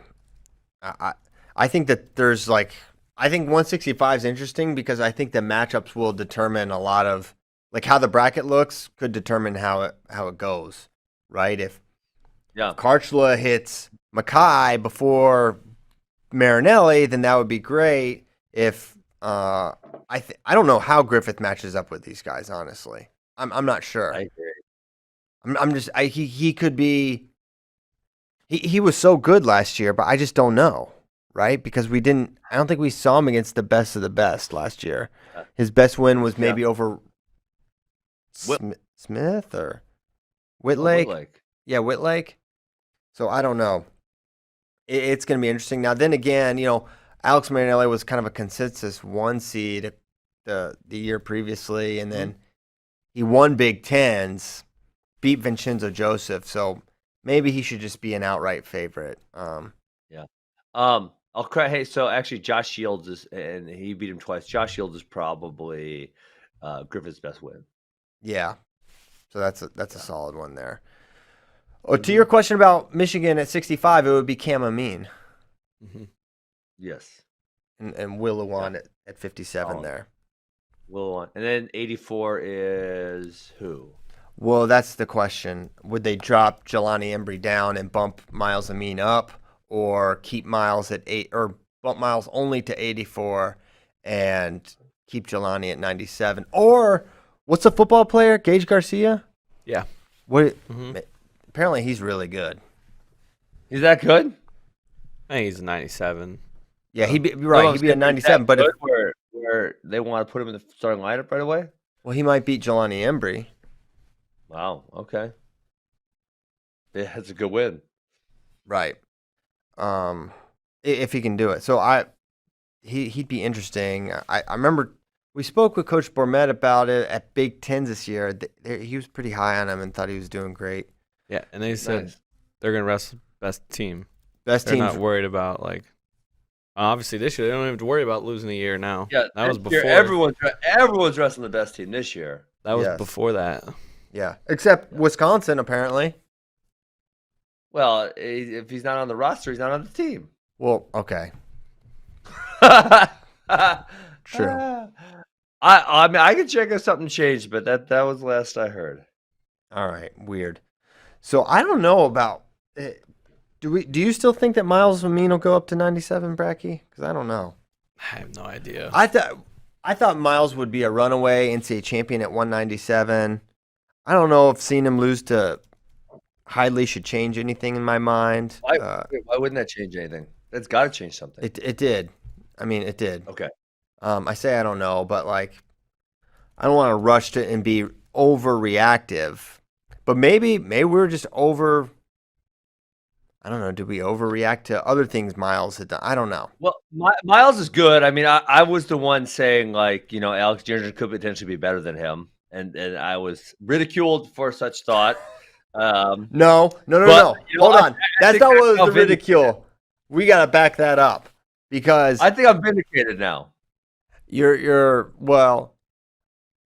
I think that there's I think 165 is interesting because I think the matchups will determine a lot of how the bracket looks could determine how it goes, right? If Karchla hits Makai before Marinelli, then that would be great. If I don't know how Griffith matches up with these guys, honestly. I'm not sure. I agree. I'm just he could be. He was so good last year, but I just don't know, right? Because I don't think we saw him against the best of the best last year. His best win was maybe over Smith or Whitlake. Whitlake. Yeah, Whitlake. So I don't know. It's going to be interesting. Now, then again, Alex Marinelli was kind of a consensus 1 seed the year previously, and then he won Big Tens, beat Vincenzo Joseph. So maybe he should just be an outright favorite. Hey, so actually, Josh Shields and he beat him twice. Josh Shields is probably Griffith's best win. Yeah. So that's a solid one there. Oh, to your question about Michigan at 65, it would be Cam Amin. Mm-hmm. Yes. And Willowan at 57 there. Willowan. And then 84 is who? Well, that's the question. Would they drop Jelani Embry down and bump Miles Amin up, or keep Miles at 8, or bump Miles only to 84 and keep Jelani at 97? Or what's the football player? Gage Garcia? Yeah. What? Apparently, he's really good. He's that good? I think he's a 97. Yeah, he'd be right. He'd be a 97. But if where they want to put him in the starting lineup right away? Well, he might beat Jelani Embry. Wow. Okay. Yeah, that's a good win. Right. If he can do it. So he'd be interesting. I remember we spoke with Coach Bourmet about it at Big Tens this year. He was pretty high on him and thought he was doing great. Yeah, and they said they're going to wrestle best team. They're not worried about, like, obviously this year they don't have to worry about losing a year now. Yeah, that was before. Everyone's wrestling the best team this year. That was before that. Yeah, except Wisconsin apparently. Well, if he's not on the roster, he's not on the team. Well, okay. True. I mean, I can check if something changed, but that was the last I heard. All right, weird. So I don't know about. Do you still think that Miles Amin will go up to 97, Bracky? Because I don't know. I have no idea. I thought Miles would be a runaway NCAA champion at 197. I don't know if seeing him lose to Hidley should change anything in my mind. Why wouldn't that change anything? That's got to change something. It did. I mean, it did. Okay. I say I don't know, but like, I don't want to rush to and be overreactive. But maybe we're just over. I don't know. Did we overreact to other things Miles had done? I don't know. Well, Miles is good. I mean, I was the one saying, like, you know, Alex Ginger could potentially be better than him. And I was ridiculed for such thought. No. Hold on. That's not what was the ridicule. We got to back that up because I think I'm vindicated now. You're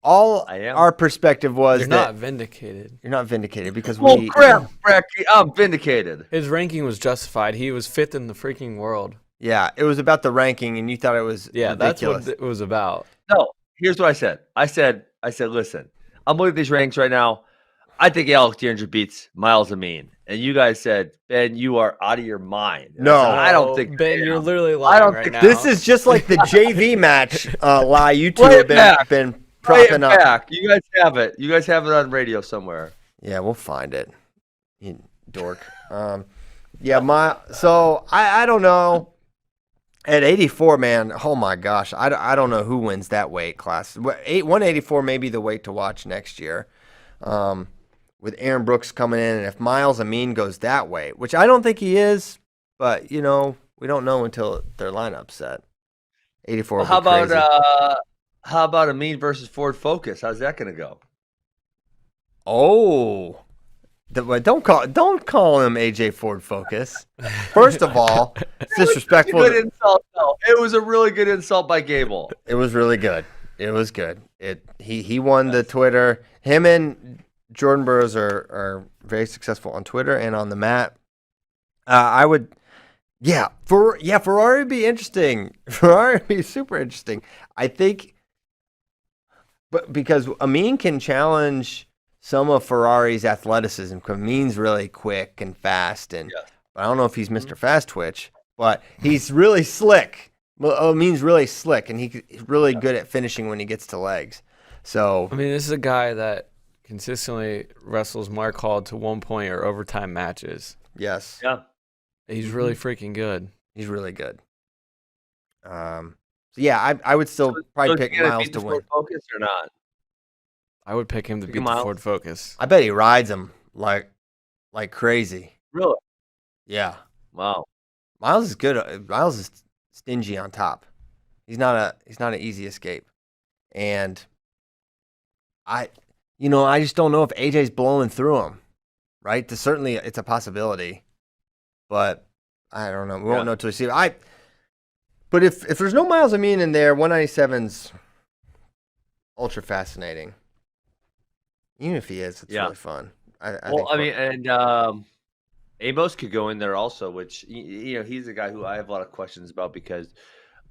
our perspective was You're not vindicated. You're not vindicated because crap, Bracky, I'm vindicated. His ranking was justified. He was 5th in the freaking world. Yeah, it was about the ranking, and you thought it was ridiculous. That's what it was about. No, here's what I said. I said, listen, I'm looking at these rankings right now. I think Alex Ginger beats Miles Amin. And you guys said, Ben, you are out of your mind. No. I don't think Ben, you're literally lying right now. This is just like the JV match lie you two have been propping up. You guys have it. You guys have it on radio somewhere. Yeah, we'll find it. You dork. So I don't know. At 84, man, oh my gosh, I don't know who wins that weight class. 184 may be the weight to watch next year, with Aaron Brooks coming in, and if Miles Amin goes that way, which I don't think he is, but we don't know until their lineup's set. 84. Well, how about Amin versus Ford Focus? How's that going to go? Oh. Don't call him AJ Ford Focus. First of all, it's disrespectful. Good insult, though. It was a really good insult by Gable. It was really good. It was good. He won the Twitter. Him and Jordan Burroughs are very successful on Twitter and on the mat. Ferrari would be interesting. Ferrari would be super interesting. I think, but because Amin can challenge some of Ferrari's athleticism. Amin's really quick and fast, but I don't know if he's Mr. Fast Twitch, but he's really slick. Amin's really slick, and he's really good at finishing when he gets to legs. So I mean, this is a guy that consistently wrestles Mark Hall to 1-point or overtime matches. Yes. Yeah. He's really freaking good. He's really good. I would still probably pick Miles to win. Focus or not? I would pick him to beat the Ford Focus. I bet he rides him like crazy. Really? Yeah. Wow. Miles is good. Miles is stingy on top. He's not an easy escape. And I just don't know if AJ's blowing through him. Right? Certainly it's a possibility. But I don't know. We won't know until we see it. But if there's no Miles Amin in there, 197's ultra fascinating. Even if he is, it's really fun. I well, think I mean, and Amos could go in there also, which he's a guy who I have a lot of questions about because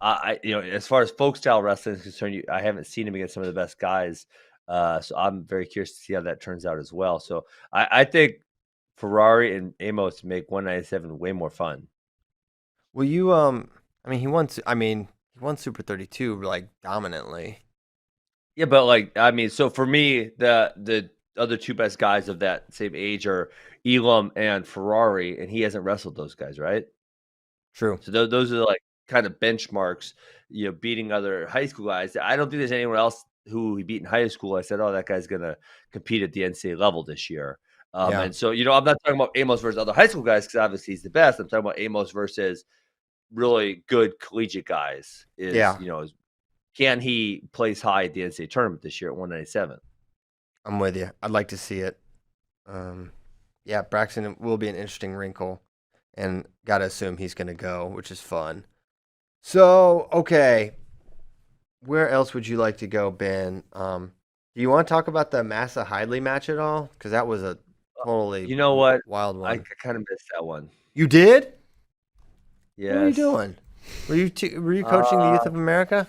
as far as folk style wrestling is concerned, I haven't seen him against some of the best guys. So I'm very curious to see how that turns out as well. So I think Ferrari and Amos make 197 way more fun. Well, he won. He won Super 32 like dominantly. Yeah, but so for me, the other two best guys of that same age are Elam and Ferrari, and he hasn't wrestled those guys, right? True. So those are like kind of benchmarks, beating other high school guys. I don't think there's anyone else who he beat in high school. I said, oh, that guy's gonna compete at the NCAA level this year. And so I'm not talking about Amos versus other high school guys because obviously he's the best. I'm talking about Amos versus really good collegiate guys. Can he place high at the NCAA tournament this year at 197? I'm with you. I'd like to see it. Braxton will be an interesting wrinkle, and got to assume he's going to go, which is fun. So, okay, where else would you like to go, Ben? Do you want to talk about the Massa Hidley match at all? Because that was a totally wild one. I kind of missed that one. You did? Yes. What are you doing? Were you coaching the Youth of America?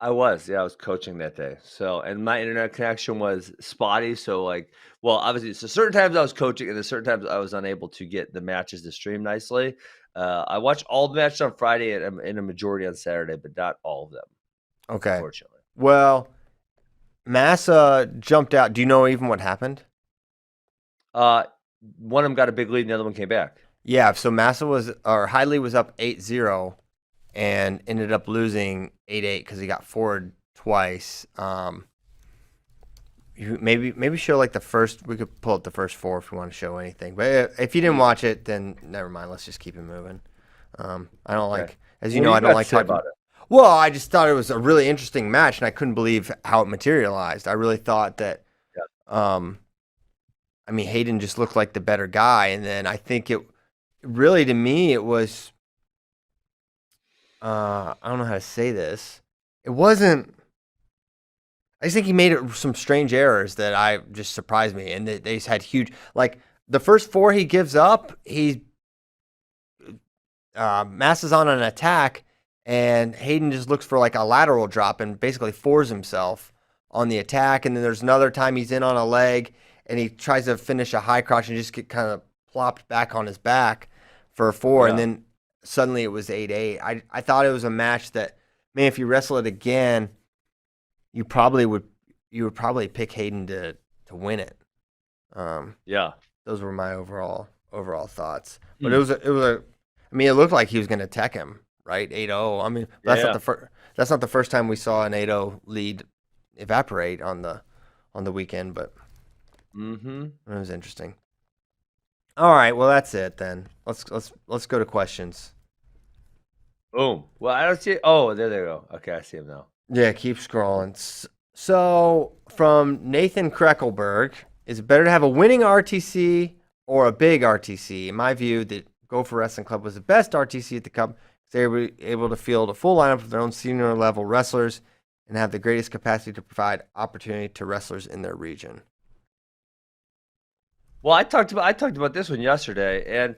I was coaching that day. So, and my internet connection was spotty. So obviously, so certain times I was coaching and certain times I was unable to get the matches to stream nicely. I watched all the matches on Friday and a majority on Saturday, but not all of them. Okay. Unfortunately. Well, Massa jumped out. Do you know even what happened? One of them got a big lead and the other one came back. Yeah. So Hidley was up 8-0. And ended up losing 8-8 because he got forward twice. Maybe show like the first. We could pull up the first four if we want to show anything. But if you didn't watch it, then never mind. Let's just keep it moving. I don't like, as you know, I don't like talking about it. Well, I just thought it was a really interesting match, and I couldn't believe how it materialized. I really thought that. Hayden just looked like the better guy, and then I think it really, to me, it was. I don't know how to say this. It wasn't. I just think he made some strange errors that just surprised me, and they had huge. Like the first four he gives up, Massa's on an attack, and Hayden just looks for like a lateral drop and basically floors himself on the attack. And then there's another time he's in on a leg, and he tries to finish a high crotch and just get kind of plopped back on his back for a four, and then. Suddenly it was 8-8. I thought it was a match that, man, if you wrestle it again, you would probably pick Hayden to win it. Those were my overall thoughts. But it looked like he was going to tech him, right? 8-0. That's not the first time we saw an 8-0 lead evaporate on the weekend, but it was interesting. All right, well that's it then. Let's go to questions. Boom. Well, I don't see it. Oh, there they go. Okay, I see him now. Yeah, keep scrolling. So from Nathan Kreckelberg, is it better to have a winning RTC or a big RTC? In my view, the Gopher Wrestling Club was the best RTC at the Cup. They were able to field a full lineup of their own senior level wrestlers and have the greatest capacity to provide opportunity to wrestlers in their region. Well, I talked about this one yesterday, and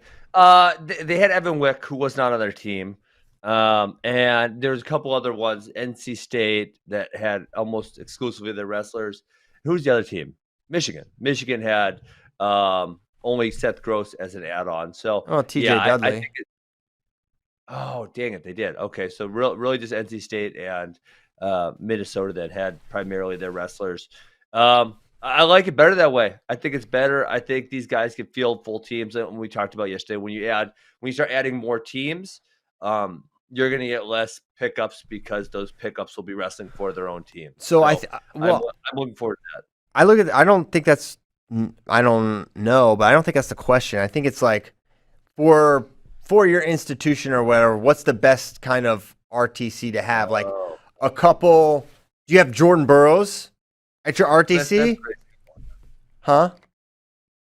they had Evan Wick, who was not on their team, and there's a couple other ones. NC State that had almost exclusively their wrestlers. Who's the other team? Michigan. Michigan had only Seth Gross as an add-on. So TJ Dudley. Dang it, they did. Okay, so really just NC State and Minnesota that had primarily their wrestlers. I like it better that way. I think it's better. I think these guys can field full teams. And we talked about yesterday, when you start adding more teams, you're going to get less pickups because those pickups will be wrestling for their own team. So I'm looking forward to that. I don't know, but I don't think that's the question. I think it's like for your institution or whatever, what's the best kind of RTC to have? Like a couple. Do you have Jordan Burroughs at your RTC? Huh?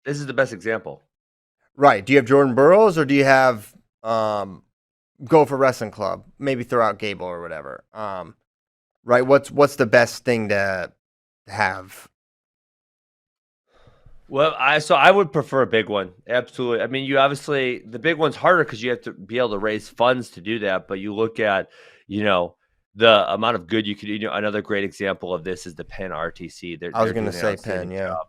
This is the best example. Right. Do you have Jordan Burroughs or do you have Gopher Wrestling Club? Maybe throw out Gable or whatever. Right. What's the best thing to have? Well, I would prefer a big one. Absolutely. I mean, you obviously the big one's harder because you have to be able to raise funds to do that. But you look at, the amount of good you could. Another great example of this is the Penn RTC. I was They're going to doing an say outstanding Penn, yeah. job.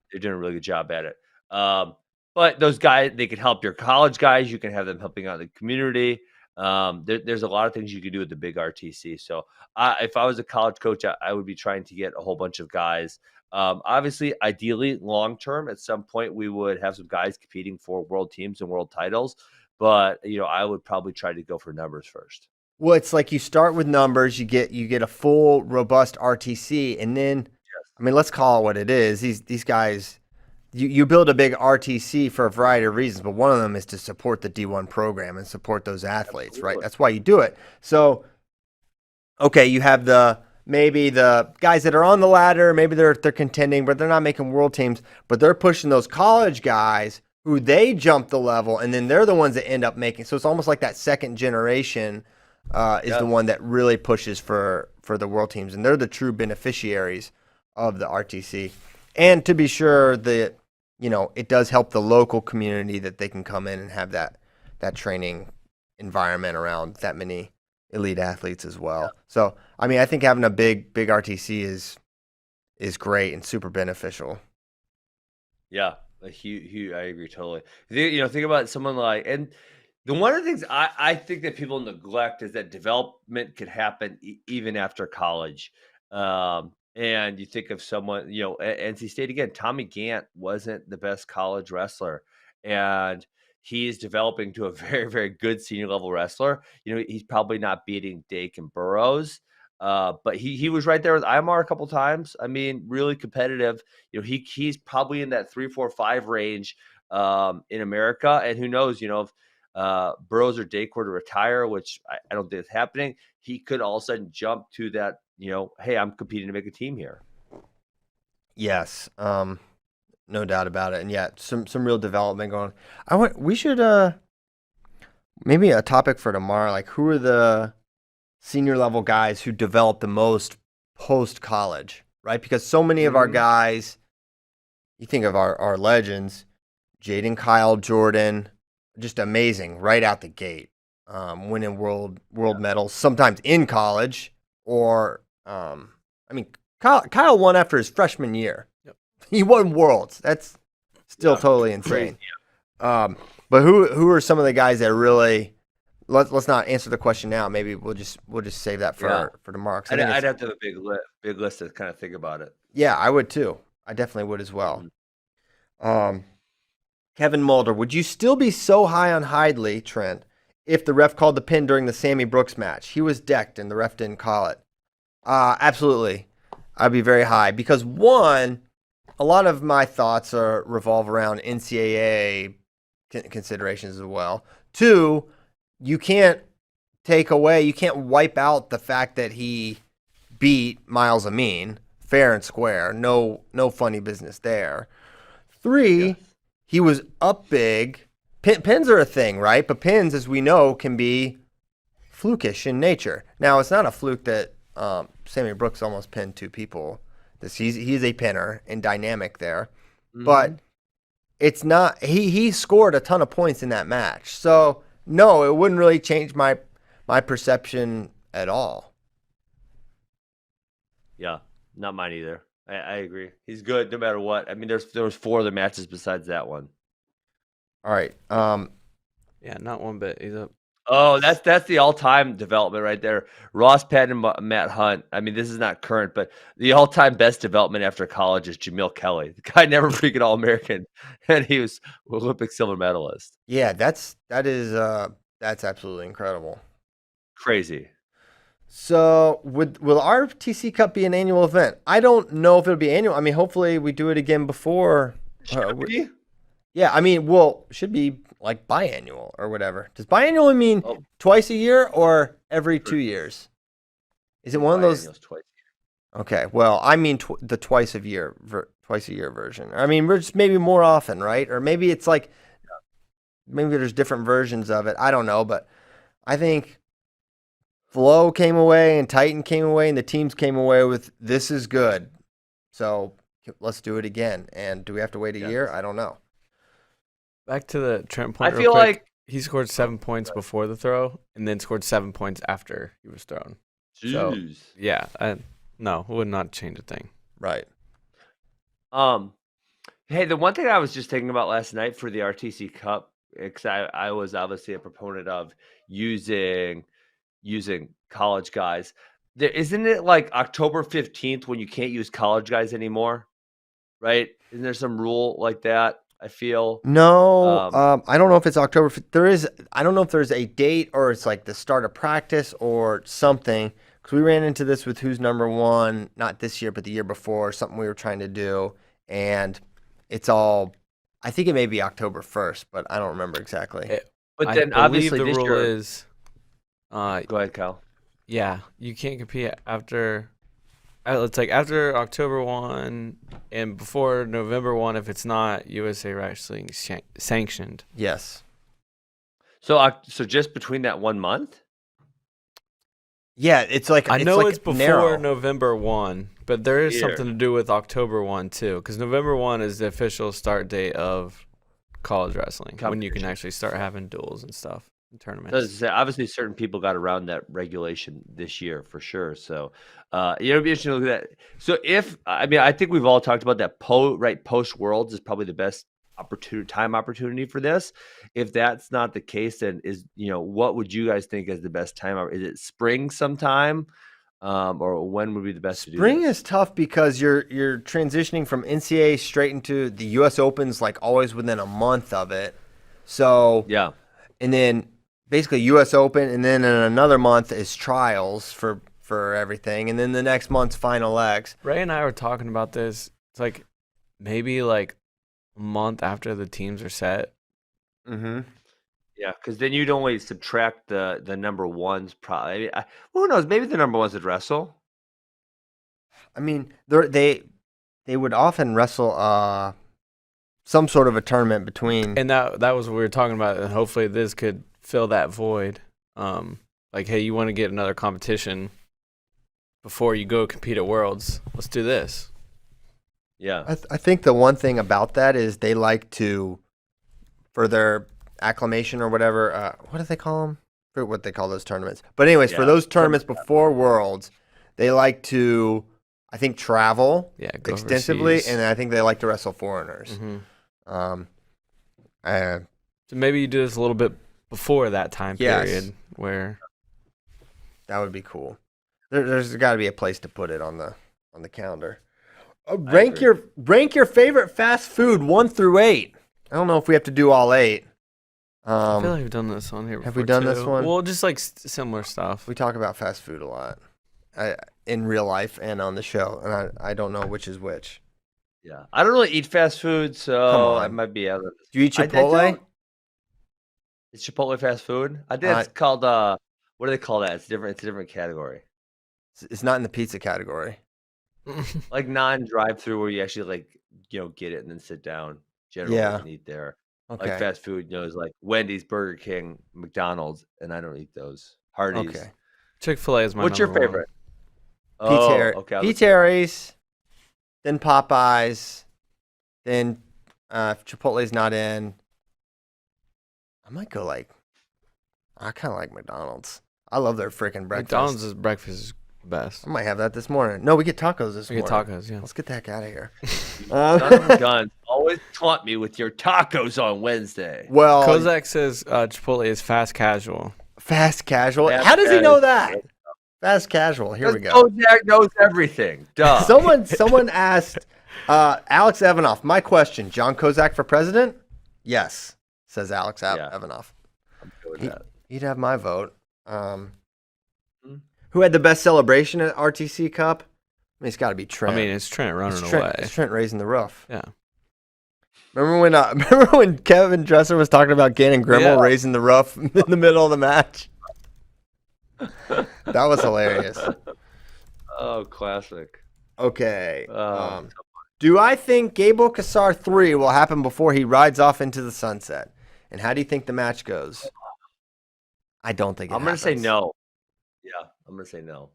They're doing a really good job at it. But those guys, they could help your college guys. You can have them helping out the community. There's a lot of things you could do with the big RTC. So if I was a college coach, I would be trying to get a whole bunch of guys. Obviously, ideally, long term, at some point, we would have some guys competing for world teams and world titles. But I would probably try to go for numbers first. Well, it's like you start with numbers, you get a full, robust RTC, and then, I mean, let's call it what it is. These guys, you build a big RTC for a variety of reasons, but one of them is to support the D1 program and support those athletes, Absolutely. right? That's why you do it. So, okay, you have maybe the guys that are on the ladder, maybe they're contending, but they're not making world teams, but they're pushing those college guys who they jump the level, and then they're the ones that end up making. So it's almost like that second generation is the one that really pushes for the world teams, and they're the true beneficiaries of the RTC. And to be sure, it does help the local community that they can come in and have that training environment around that many elite athletes as well. Yeah. So, I mean, I think having a big RTC is great and super beneficial. Yeah, a huge. I agree totally. Think about someone like and. One of the things I think that people neglect is that development could happen even after college. And you think of someone, at NC State again, Tommy Gant wasn't the best college wrestler. And he's developing to a very, very good senior level wrestler. He's probably not beating Dake and Burroughs. But he was right there with Imar a couple times. I mean, really competitive. He's probably in that 3, 4, 5 range in America. And who knows, if Burroughs or Dake were to retire, which I don't think is happening, he could all of a sudden jump to that, hey, I'm competing to make a team here. Yes, no doubt about it. And yeah, some real development going on. We should maybe a topic for tomorrow, like who are the senior level guys who develop the most post college, right? Because so many of our guys, you think of our legends, Jaden, Kyle, Jordan, just amazing right out the gate, winning world medals, sometimes in college, or Kyle won after his freshman year. Yep. He won worlds. That's still totally insane. But who are some of the guys that really? Let's not answer the question now. Maybe we'll just save that for tomorrow. I'd have to have a big list to kind of think about it. Yeah, I would too. I definitely would as well. Kevin Mulder, would you still be so high on Hidley, Trent, if the ref called the pin during the Sami Brooks match? He was decked and the ref didn't call it. Absolutely. I'd be very high because, one, a lot of my thoughts revolve around NCAA considerations as well. Two, you can't wipe out the fact that he beat Miles Amin fair and square. No funny business there. Three, he was up big. Pins are a thing, right? But pins, as we know, can be flukish in nature. Now, it's not a fluke that Sami Brooks almost pinned 2 people. He's a pinner and dynamic there. Mm-hmm. But it's not. He scored a ton of points in that match. So, no, it wouldn't really change my perception at all. Yeah, not mine either. I agree. He's good no matter what. I mean, there was 4 other matches besides that one. All right. Yeah, not one bit. He's up. Oh, that's the all-time development right there. Ross Patton and Matt Hunt. I mean, this is not current, but the all-time best development after college is Jamil Kelly. The guy never freaking All-American, and he was Olympic silver medalist. Yeah, that's absolutely incredible. Crazy. So, will RTC Cup be an annual event? I don't know if it'll be annual. I mean, hopefully we do it again before. Should be? Yeah, I mean, should be like biannual or whatever. Does biannual mean twice a year or every 2 years? Is it one of those? Twice a year. Okay, well, I mean the twice a year version. I mean, we're just maybe more often, right? Or maybe it's like maybe there's different versions of it. I don't know, but I think Flow came away and Titan came away and the teams came away with this is good. So let's do it again. And do we have to wait a year? I don't know. Back to the Trent point. I feel like he scored 7 points before the throw, and then scored 7 points after he was thrown. Jeez. So yeah, no, would not change a thing. Right. Hey, the one thing I was just thinking about last night for the RTC Cup, because I was obviously a proponent of using college guys. Isn't it like October 15th when you can't use college guys anymore? Right? Isn't there some rule like that? I feel no. I don't know if it's October. There is. I don't know if there's a date or it's like the start of practice or something. Because we ran into this with who's number one, not this year, but the year before. Something we were trying to do, and it's all. I think it may be October 1st, but I don't remember exactly. But then obviously the this rule year is. Go ahead, Kyle. Yeah, you can't compete after. It's like after October 1 and before November 1 if it's not USA Wrestling sanctioned. Yes. So just between that 1 month? Yeah, it's like I know it's before narrow. November 1, but there is something to do with October 1 too, because November 1 is the official start date of college wrestling when you can actually start having duels and stuff. Tournaments. Obviously, certain people got around that regulation this year for sure. So, it'll be interesting to look at that. So, I think we've all talked about that. Post Worlds is probably the best opportunity for this. If that's not the case, then what would you guys think is the best time? Is it spring sometime, or when would be the best? Spring is tough because you're transitioning from NCAA straight into the U.S. Open's like always within a month of it. So yeah, and then. Basically U.S. Open, and then in another month is trials for everything, and then the next month's final legs. Ray and I were talking about this. It's like maybe like a month after the teams are set. Mm-hmm. Yeah, because then you'd only subtract the number ones. Probably, who knows? Maybe the number ones would wrestle. I mean, they would often wrestle some sort of a tournament between. And that was what we were talking about, and hopefully this could fill that void. Like, hey, you want to get another competition before you go compete at Worlds? Let's do this. Yeah, I think the one thing about that is they like to, for their acclimation or whatever. What do they call them? I forget what they call those tournaments. But anyways, for those tournaments before Worlds, they like to, I think, travel extensively, overseas. and I think they like to wrestle foreigners. Mm-hmm. So maybe you do this a little bit before that time period where that would be cool. There's got to be a place to put it on the calendar. Rank your favorite fast food 1 through 8. I don't know if we have to do all 8. I feel like we've done this on here before. Have we done this one? Well, just like similar stuff. We talk about fast food a lot, in real life and on the show, and I don't know which is which. Yeah, I don't really eat fast food, so I might be out of this. Do you eat Chipotle? It's Chipotle fast food. I think it's called what do they call that? It's different. It's a different category. It's not in the pizza category. Like non-drive-through where you actually get it and then sit down. Generally, and eat there. Okay. Like fast food, is like Wendy's, Burger King, McDonald's, and I don't eat those. Hardee's. Okay. Chick-fil-A is my What's your favorite? Pizzeries, then Popeyes, then if Chipotle's not in, I might go I kind of like McDonald's. I love their freaking breakfast. McDonald's breakfast is the best. I might have that this morning. No, we get tacos this morning. We get tacos, yeah. Let's get the heck out of here. Guns always taunt me with your tacos on Wednesday. Well, Kozak says Chipotle is fast casual. Fast casual? How does he know that? Fast casual. Here we go. Kozak knows everything. Duh. Someone asked Alex Evanoff. My question: John Kozak for president? Yes, says Alex Evanoff. I'm good with that. He'd have my vote. Who had the best celebration at RTC Cup? I mean, it's got to be Trent. I mean, it's Trent running away. It's Trent raising the roof. Yeah. Remember when Kevin Dresser was talking about Gannon Grimmel raising the roof in the middle of the match? That was hilarious. Oh, classic. Okay. Do I think Gable Kassar 3 will happen before he rides off into the sunset? And how do you think the match goes? I don't think it happens. I'm going to say no. Yeah, I'm going to say no.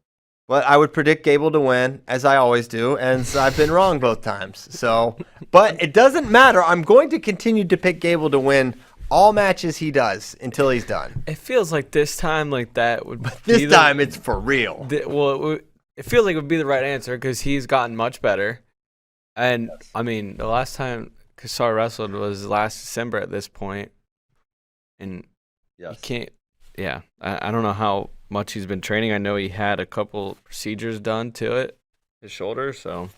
But I would predict Gable to win, as I always do, and I've been wrong both times. So, but it doesn't matter. I'm going to continue to pick Gable to win all matches he does until he's done. It feels like this time like that would. But this time it's for real. It feels like it would be the right answer because he's gotten much better. And I mean, the last time Cassar wrestled was last December at this point, and you can't. Yeah, I don't know how much he's been training. I know he had a couple procedures done to his shoulder. So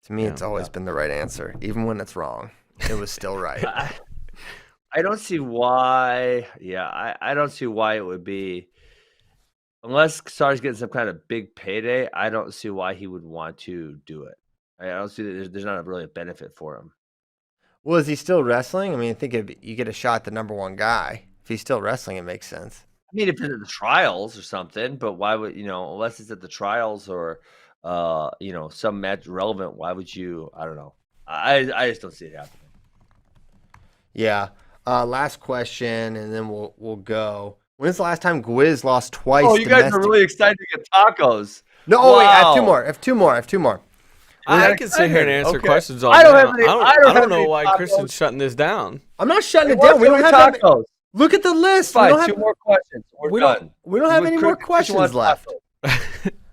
to me, it's always been the right answer, even when it's wrong. It was still right. I don't see why. Yeah, I don't see why it would be. Unless Cassar's getting some kind of big payday, I don't see why he would want to do it. I don't see that there's not really a benefit for him. Well, is he still wrestling? I mean, I think you get a shot at the number one guy. If he's still wrestling, it makes sense. I mean, if it's at the trials or something, but why would, unless it's at the trials or, some match relevant, why would you? I don't know. I just don't see it happening. Yeah. Last question, and then we'll go. When's the last time Gwiz lost twice? Oh, you guys are really excited to get tacos. No, wow. Wait, I have two more. I can sit here and answer questions all day. I don't know why tacos. Kristen's shutting this down. I'm not shutting it down. We don't have tacos. Look at the list. Fine, two more questions. We're done. We don't have any more questions left.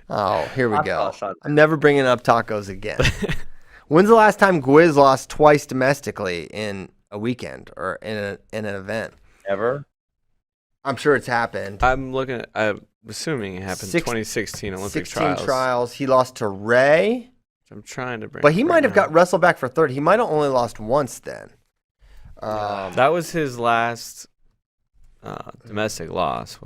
Oh, here we go. I'm never bringing up tacos again. When's the last time Gwiz lost twice domestically in a weekend or in an event? Ever? I'm sure it's happened. I'm assuming it happened in 2016 Olympic 16 trials. He lost to Ray. I'm trying to bring. But he might have got wrestled back for third. He might have only lost once then. That was his last domestic loss.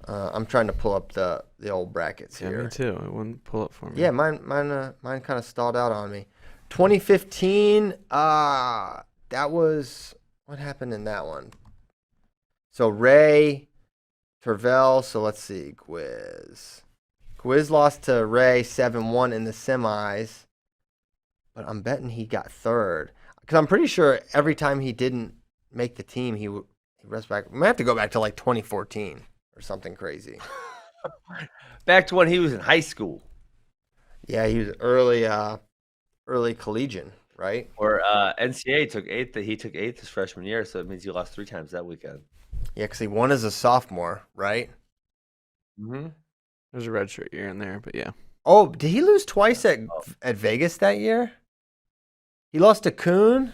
I'm trying to pull up the old brackets here. Me too. It wouldn't pull up for me. Yeah, mine kind of stalled out on me. 2015. That was what happened in that one. So Ray, Tervel. So let's see, Gwiz lost to Ray 7-1 in the semis, but I'm betting he got third because I'm pretty sure every time he didn't make the team, he wrestled back. We might have to go back to like 2014 or something crazy. Back to when he was in high school. Yeah, he was early collegiate, right? Or NCAA took eighth. He took eighth his freshman year, so it means he lost 3 times that weekend. Yeah, because he won as a sophomore, right? Mm-hmm. There's a redshirt year in there, but yeah. Oh, did he lose twice at Vegas that year? He lost to Kuhn?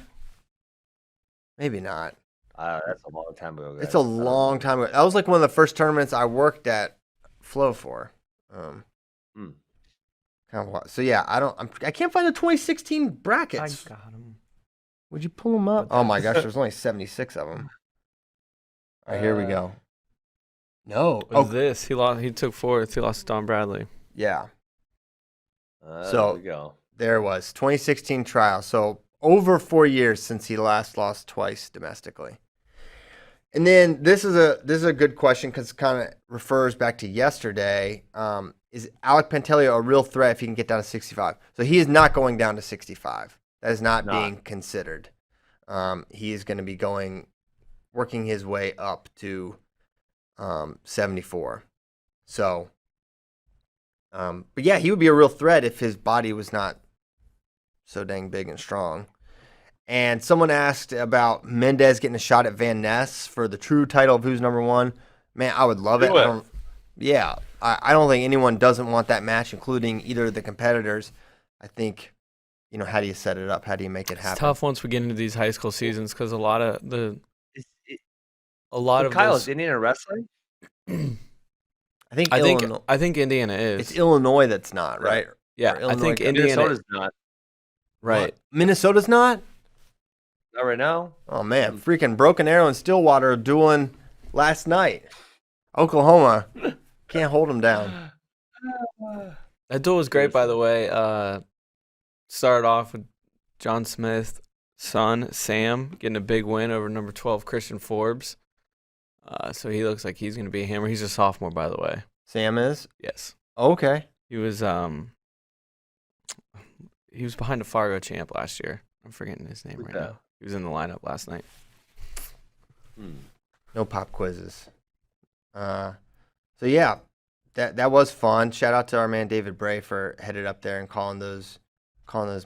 Maybe not. That's a long time ago, guys. It's a long time ago. That was like one of the first tournaments I worked at Flow for. Kind of. So yeah, I can't find the 2016 brackets. I got them. Would you pull them up? Oh my gosh, there's only 76 of them. All right, here we go. No. This? He took fourth. He lost to Don Bradley. Yeah. There we go. There was 2016 trial. So over 4 years since he last lost twice domestically. And then this is a good question because it kind of refers back to yesterday. Is Alec Pantelio a real threat if he can get down to 65? So he is not going down to 65. That is not being considered. He is going to be working his way up to 74. So, but yeah, he would be a real threat if his body was not so dang big and strong. And someone asked about Mendez getting a shot at Van Ness for the true title of who's number one. Man, I would love it. I don't think anyone doesn't want that match, including either of the competitors. I think, how do you set it up? How do you make it happen? It's tough once we get into these high school seasons because Kyle, is Indiana wrestling? I think Indiana is. It's Illinois that's not, right? Yeah, I think Minnesota's not. Right. What? Minnesota's not? Not right now. Oh, man. Freaking Broken Arrow and Stillwater dueling last night. Oklahoma can't hold them down. That duel was great, by the way. Started off with John Smith's son, Sam, getting a big win over number 12, Christian Forbes. So he looks like he's going to be a hammer. He's a sophomore, by the way. Sam is? Yes. Okay. He was behind a Fargo champ last year. I'm forgetting his name right now. He was in the lineup last night. No pop quizzes. So yeah, that was fun. Shout out to our man David Bray for headed up there and calling those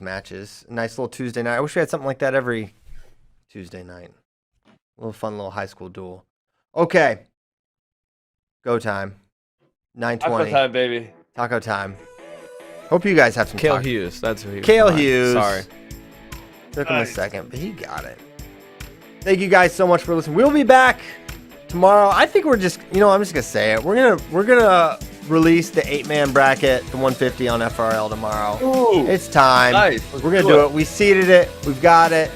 matches. Nice little Tuesday night. I wish we had something like that every Tuesday night. A little fun little high school duel. Okay. Go time. 9:20. Taco time, baby. Taco time. Hope you guys have some Cale taco. Hughes. That's who he was. Cale Hughes. Sorry. Took him a second, but he got it. Thank you guys so much for listening. We'll be back tomorrow. I think we're just, I'm just gonna say it. We're gonna release the 8-man bracket, the 150 on FRL tomorrow. Ooh, it's time. Nice. We're gonna do it. We seeded it. We've got it.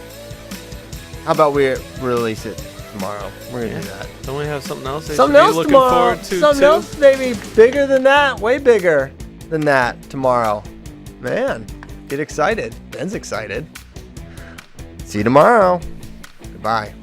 How about we release it tomorrow? We're gonna do that. Don't we have something else? Something else looking tomorrow. Forward to Something too? else, maybe bigger than that. Way bigger than that tomorrow. Man, get excited. Ben's excited. See you tomorrow. Goodbye.